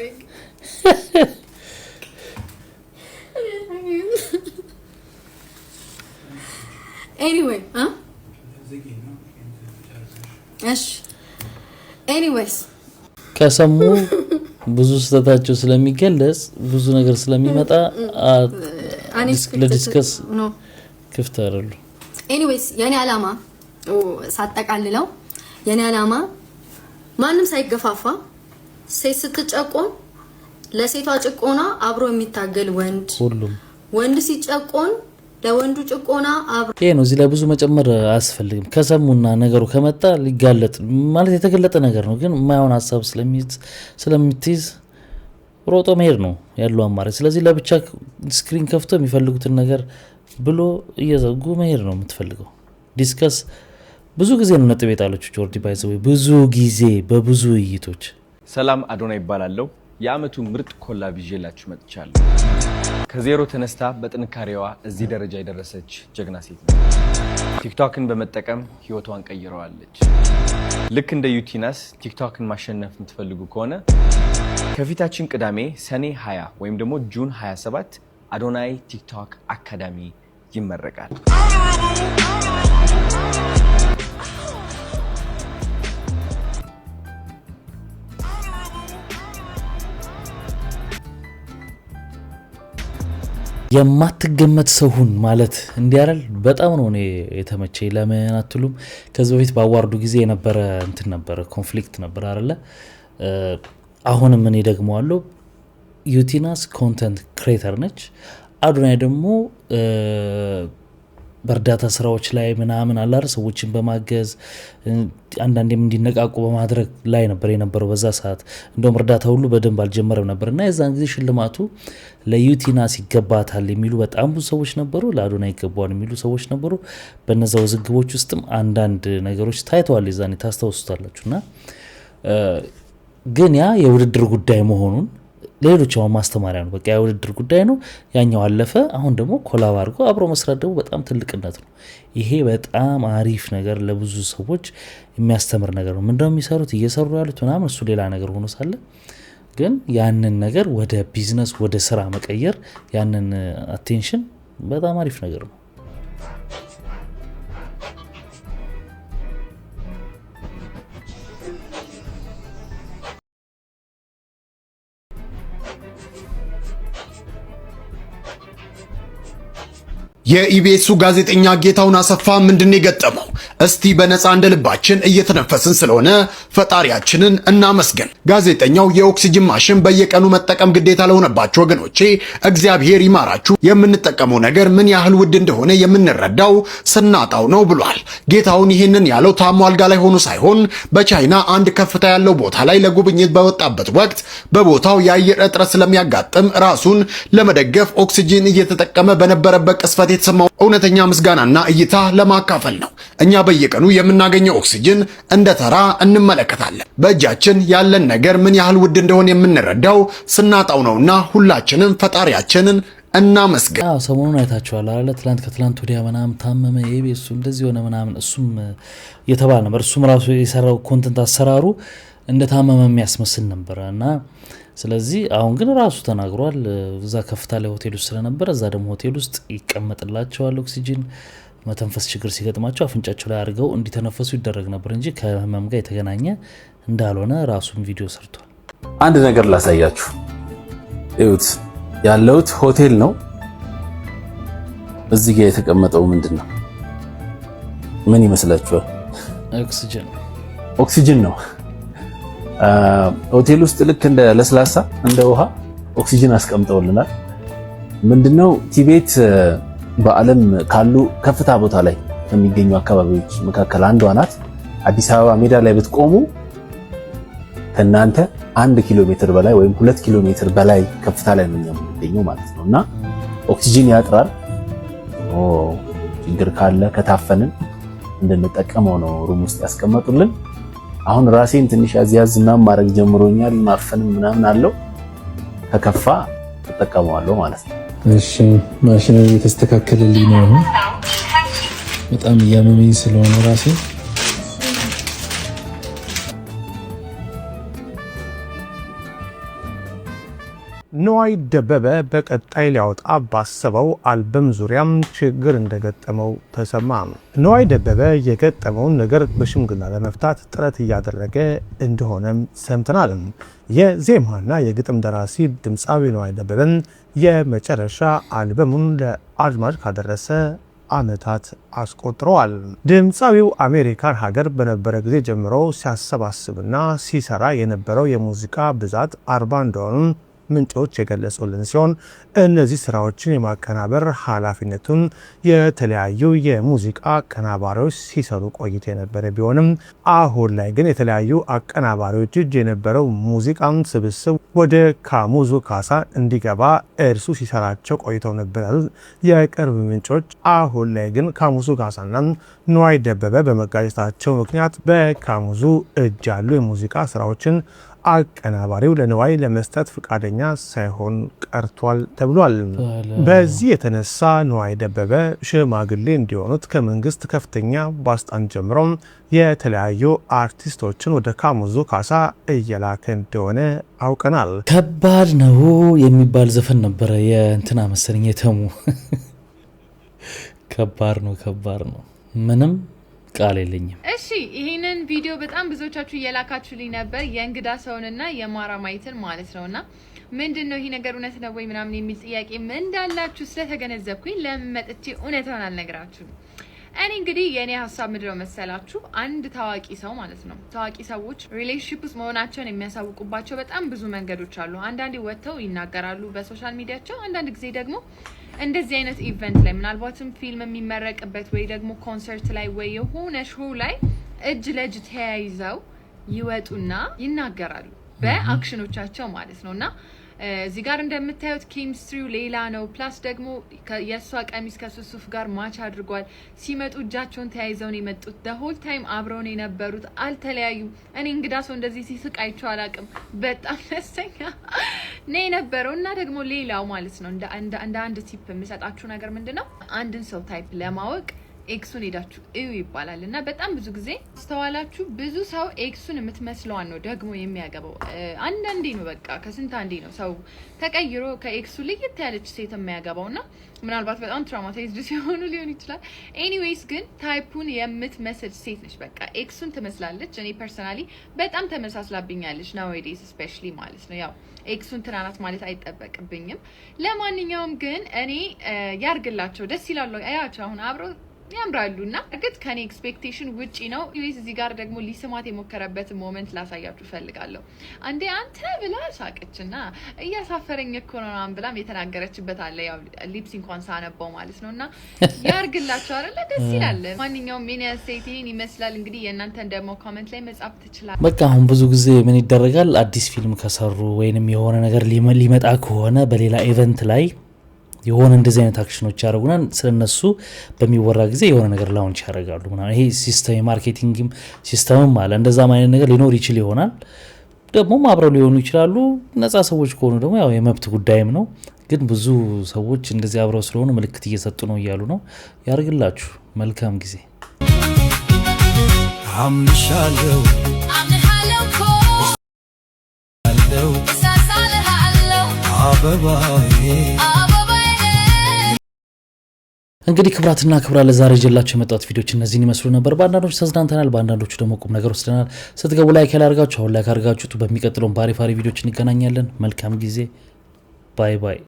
anyway anyways ከሰሙ ብዙ ስተታቸው ስለሚገለጽ ብዙ ነገር ስለሚመጣ ለዲስከስ ክፍት አይደሉ። anyways የኔ አላማ ሳጠቃልለው የኔ አላማ ማንም ሳይገፋፋ ሴት ስትጨቆን ለሴቷ ጭቆና አብሮ የሚታገል ወንድ ሲጨቆን ለወንዱ ጭቆና አብሮ ይሄ ነው። እዚህ ላይ ብዙ መጨመር አያስፈልግም። ከሰሙና ነገሩ ከመጣ ሊጋለጥ ማለት የተገለጠ ነገር ነው። ግን የማይሆን ሐሳብ ስለሚትይዝ ሮጦ መሄድ ነው ያለው አማራጭ። ስለዚህ ለብቻ ስክሪን ከፍቶ የሚፈልጉትን ነገር ብሎ እየዘጉ መሄድ ነው የምትፈልገው። ዲስከስ ብዙ ጊዜ ነው ነጥብ የጣለች ጆርዲ ባይዘው ብዙ ጊዜ በብዙ ውይይቶች። ሰላም አዶና ይባላልው የአመቱ ምርጥ ኮላብ ይዤላችሁ መጥቻለሁ። ከዜሮ ተነስታ በጥንካሬዋ እዚህ ደረጃ የደረሰች ጀግና ሴት ነው። ቲክቶክን በመጠቀም ህይወቷን ቀይረዋለች። ልክ እንደ ዩቲናስ ቲክቶክን ማሸነፍ የምትፈልጉ ከሆነ ከፊታችን ቅዳሜ ሰኔ 20 ወይም ደግሞ ጁን 27 አዶናይ ቲክቶክ አካዳሚ ይመረቃል። የማትገመት ሰውን ማለት እንዲያረል በጣም ነው የተመቸኝ። ለምን አትሉም? ከዚህ በፊት ባዋርዱ ጊዜ የነበረ እንትን ነበር ኮንፍሊክት ነበር አይደለ? አሁንም እኔ ደግሞ አለው ዩቲናስ ኮንተንት ክሬተር ነች። አዶናይ ደግሞ በርዳታ ስራዎች ላይ ምናምን አላር ሰዎችን በማገዝ አንዳንዴም እንዲነቃቁ በማድረግ ላይ ነበር የነበረው በዛ ሰዓት። እንደውም እርዳታ ሁሉ በደንብ አልጀመረም ነበርና የዛን ጊዜ ሽልማቱ ለዩቲናስ ይገባታል የሚሉ በጣም ብዙ ሰዎች ነበሩ፣ ለአዶናይ ይገባዋል የሚሉ ሰዎች ነበሩ። በነዛው ዝግቦች ውስጥም አንዳንድ ነገሮች ታይተዋል። የዛኔ ታስታውሱታላችሁና ግን ያ የውድድር ጉዳይ መሆኑን ሌሎች ማስተማሪያ ነው። በቃ የውድድር ጉዳይ ነው። ያኛው አለፈ። አሁን ደግሞ ኮላብ አድርጎ አብሮ መስራት ደግሞ በጣም ትልቅነት ነው። ይሄ በጣም አሪፍ ነገር ለብዙ ሰዎች የሚያስተምር ነገር ነው። ምንድነው የሚሰሩት እየሰሩ ያሉት ምናምን እሱ ሌላ ነገር ሆኖ ሳለ ግን ያንን ነገር ወደ ቢዝነስ ወደ ስራ መቀየር ያንን አቴንሽን በጣም አሪፍ ነገር ነው። የኢቢኤሱ ጋዜጠኛ ጌታሁን አሰፋ ምንድነው የገጠመው? እስቲ በነፃ እንደልባችን እየተነፈስን ስለሆነ ፈጣሪያችንን እናመስገን። ጋዜጠኛው የኦክሲጅን ማሽን በየቀኑ መጠቀም ግዴታ ለሆነባቸው ወገኖቼ እግዚአብሔር ይማራችሁ፣ የምንጠቀመው ነገር ምን ያህል ውድ እንደሆነ የምንረዳው ስናጣው ነው ብሏል። ጌታሁን ይህንን ያለው ታሞ አልጋ ላይ ሆኖ ሳይሆን በቻይና አንድ ከፍታ ያለው ቦታ ላይ ለጉብኝት በወጣበት ወቅት በቦታው የአየር እጥረት ስለሚያጋጥም ራሱን ለመደገፍ ኦክሲጅን እየተጠቀመ በነበረበት ቅስፈት የተሰማው እውነተኛ ምስጋናና እይታ ለማካፈል ነው። እኛ በየቀኑ የምናገኘው ኦክሲጅን እንደ ተራ እንመለከታለን። በእጃችን ያለን ነገር ምን ያህል ውድ እንደሆነ የምንረዳው ስናጣው ነውና ሁላችንም ፈጣሪያችንን እናመስግን። ሰሞኑን አይታችኋል አይደል? ትላንት ከትላንት ወዲያ ምናምን ታመመ ኢቢኤሱ እንደዚህ ሆነ ምናምን እሱም የተባለ ነበር። እሱም ራሱ የሰራው ኮንተንት አሰራሩ እንደታመመ የሚያስመስል ነበር እና ስለዚህ አሁን ግን ራሱ ተናግሯል። እዛ ከፍታ ላይ ሆቴል ውስጥ ስለነበረ እዛ ደግሞ ሆቴል ውስጥ ይቀመጥላቸዋል ኦክሲጅን። መተንፈስ ችግር ሲገጥማቸው አፍንጫቸው ላይ አድርገው እንዲተነፈሱ ይደረግ ነበር እንጂ ከህመም ጋር የተገናኘ እንዳልሆነ ራሱን ቪዲዮ ሰርቷል። አንድ ነገር ላሳያችሁ። እዩት፣ ያለውት ሆቴል ነው። እዚህ ጋር የተቀመጠው ምንድን ነው? ምን ይመስላችኋል? ኦክሲጅን ነው። ሆቴል ውስጥ ልክ እንደ ለስላሳ እንደ ውሃ ኦክሲጅን አስቀምጠውልናል። ምንድነው ቲቤት በዓለም ካሉ ከፍታ ቦታ ላይ ከሚገኙ አካባቢዎች መካከል አንዷ ናት። አዲስ አበባ ሜዳ ላይ ብትቆሙ ከናንተ 1 ኪሎ ሜትር በላይ ወይም 2 ኪሎ ሜትር በላይ ከፍታ ላይ ነው የሚገኘው ማለት ነውና ኦክሲጅን ያጥራል። ችግር ካለ ከታፈንን እንድንጠቀመው ነው ሩም ውስጥ ያስቀመጡልን። አሁን ራሴን ትንሽ ያዝያዝ ምናምን ማድረግ ጀምሮኛል። ማፈንም ምናምን አለው። ከከፋ ተጠቀመዋለሁ ማለት ነው። እሺ ማሽኑ የተስተካከለልኝ ነው። በጣም እያመመኝ ስለሆነ ራሴ ነዋይ ደበበ በቀጣይ ሊያወጣ ባሰበው አልበም ዙሪያም ችግር እንደገጠመው ተሰማ። ነዋይ ደበበ የገጠመውን ነገር በሽምግልና ለመፍታት ጥረት እያደረገ እንደሆነም ሰምተናል። የዜማና የግጥም ደራሲ ድምፃዊ ነዋይ ደበበን የመጨረሻ አልበሙን ለአድማጭ ካደረሰ ዓመታት አስቆጥረዋል። ድምፃዊው አሜሪካን ሀገር በነበረ ጊዜ ጀምሮ ሲያሰባስብና ሲሰራ የነበረው የሙዚቃ ብዛት 40 እንደሆኑ ምንጮች የገለጹልን ሲሆን እነዚህ ስራዎችን የማቀናበር ኃላፊነቱን የተለያዩ የሙዚቃ አቀናባሪዎች ሲሰሩ ቆይቶ የነበረ ቢሆንም አሁን ላይ ግን የተለያዩ አቀናባሪዎች እጅ የነበረው ሙዚቃን ስብስብ ወደ ካሙዙ ካሳ እንዲገባ እርሱ ሲሰራቸው ቆይተው ነበር ያሉት የቅርብ ምንጮች፣ አሁን ላይ ግን ካሙዙ ካሳና ነዋይ ደበበ በመጋጨታቸው ምክንያት በካሙዙ እጅ ያሉ የሙዚቃ ስራዎችን አቀናባሪው ለነዋይ ለመስጠት ፍቃደኛ ሳይሆን ቀርቷል ተብሏል። በዚህ የተነሳ ነዋይ ደበበ ሽማግሌ እንዲሆኑት ከመንግስት ከፍተኛ ባለስልጣን ጀምሮ የተለያዩ አርቲስቶችን ወደ ካሙዙ ካሳ እየላከ እንደሆነ አውቀናል። ከባድ ነው የሚባል ዘፈን ነበረ የእንትና መሰለኝ የተሙ ከባድ ነው ምንም ቃል የለኝም። እሺ ይሄንን ቪዲዮ በጣም ብዙዎቻችሁ እየላካችሁልኝ ነበር፣ የእንግዳ ሰውንና የማራማይትን ማለት ነውና ምንድነው ይሄ ነገር እውነት ነው ወይ ምናምን የሚል ጥያቄ እንዳላችሁ ስለተገነዘብኩኝ ለመጥቼ እውነታውን አልነግራችሁም። እኔ እንግዲህ የኔ ሀሳብ ምንድነው መሰላችሁ፣ አንድ ታዋቂ ሰው ማለት ነው፣ ታዋቂ ሰዎች ሪሌሽንሺፕ ውስጥ መሆናቸውን የሚያሳውቁባቸው በጣም ብዙ መንገዶች አሉ። አንዳንዴ ወጥተው ይናገራሉ በሶሻል ሚዲያቸው፣ አንዳንድ ጊዜ ደግሞ እንደዚህ አይነት ኢቨንት ላይ ምናልባትም ፊልም የሚመረቅበት ወይ ደግሞ ኮንሰርት ላይ ወይ የሆነ ሾው ላይ እጅ ለእጅ ተያይዘው ይወጡና ይናገራሉ በአክሽኖቻቸው ማለት ነውና እዚህ ጋር እንደምታዩት ኬሚስትሪው ሌላ ነው። ፕላስ ደግሞ የሷ ቀሚስ ከሱፍ ጋር ማች አድርጓል። ሲመጡ እጃቸውን ተያይዘው ነው የመጡት። the whole time አብረው ነው የነበሩት፣ አልተለያዩም። እኔ እንግዳ ሰው እንደዚህ ሲስቅ አይቼው አላውቅም። በጣም ደስተኛ ነው የነበረው። እና ደግሞ ሌላው ማለት ነው እንደ አንድ ቲፕ የምሰጣችሁ ነገር ምንድነው፣ አንድን ሰው ታይፕ ለማወቅ ኤክሱን ሄዳችሁ እዩ ይባላል እና በጣም ብዙ ጊዜ አስተዋላችሁ ብዙ ሰው ኤክሱን የምትመስለዋን ነው ደግሞ የሚያገባው። አንዳንዴ ነው በቃ ከስንት አንዴ ነው ሰው ተቀይሮ ከኤክሱ ለየት ያለች ሴት የሚያገባውና ምናልባት በጣም ትራውማታይዝድ ሲሆኑ ሊሆን ይችላል። ኤኒዌይስ ግን ታይፑን የምትመስል ሴት ነች። በቃ ኤክሱን ትመስላለች። እኔ ፐርሰናሊ በጣም ተመሳስላብኛለች ናውዴይስ ስፔሻሊ ማለት ነው። ያው ኤክሱን ትናናት ማለት አይጠበቅብኝም። ለማንኛውም ግን እኔ ያርግላቸው፣ ደስ ይላሉ። አያቸው አሁን አብሮ ያምራሉና እርግጥ ከኔ ኤክስፔክቴሽን ውጪ ነው። ዩኤስ እዚህ ጋር ደግሞ ሊስማት የሞከረበት ሞመንት ላሳያችሁ ፈልጋለሁ። አንዴ አንተ ብላ ሳቀችና እያሳፈረኝ እኮ ነው ብላም የተናገረችበት አለ። ያው ሊፕስ እንኳን ሳነባው ማለት ነውና ያርግላችሁ አይደለ? ደስ ይላል። ማንኛውም ምን ያሰይቲን ይመስላል። እንግዲህ የእናንተን ደግሞ ኮሜንት ላይ መጻፍ ትችላላችሁ። በቃ አሁን ብዙ ጊዜ ምን ይደረጋል፣ አዲስ ፊልም ከሰሩ ወይንም የሆነ ነገር ሊመጣ ከሆነ በሌላ ኢቨንት ላይ የሆነ እንደዚህ አይነት አክሽኖች ያደርጉና ስለነሱ በሚወራ ጊዜ የሆነ ነገር ላውንች ያደርጋሉ ምናምን። ይሄ ሲስተም የማርኬቲንግም ሲስተምም አለ። እንደዛ አይነት ነገር ሊኖር ይችል ይሆናል። ደግሞ አብረው ሊሆኑ ይችላሉ። ነፃ ሰዎች ከሆኑ ደግሞ ያው የመብት ጉዳይም ነው። ግን ብዙ ሰዎች እንደዚህ አብረው ስለሆኑ ምልክት እየሰጡ ነው እያሉ ነው። ያርግላችሁ። መልካም ጊዜ። አምንሻለሁ እንግዲህ ክብራትና ክብራ ለዛሬ ይዤላችሁ የመጣሁት ቪዲዮዎች እነዚህን ይመስሉ ነበር። በአንዳንዶቹ ተዝናንተናል፣ በአንዳንዶቹ ደግሞ ቁም ነገር ወስደናል። ስትገቡ ላይክ ያላርጋችሁ አሁን ላይክ አርጋችሁት። በሚቀጥለው ባሪ ቪዲዮዎች እንገናኛለን። መልካም ጊዜ። ባይ ባይ።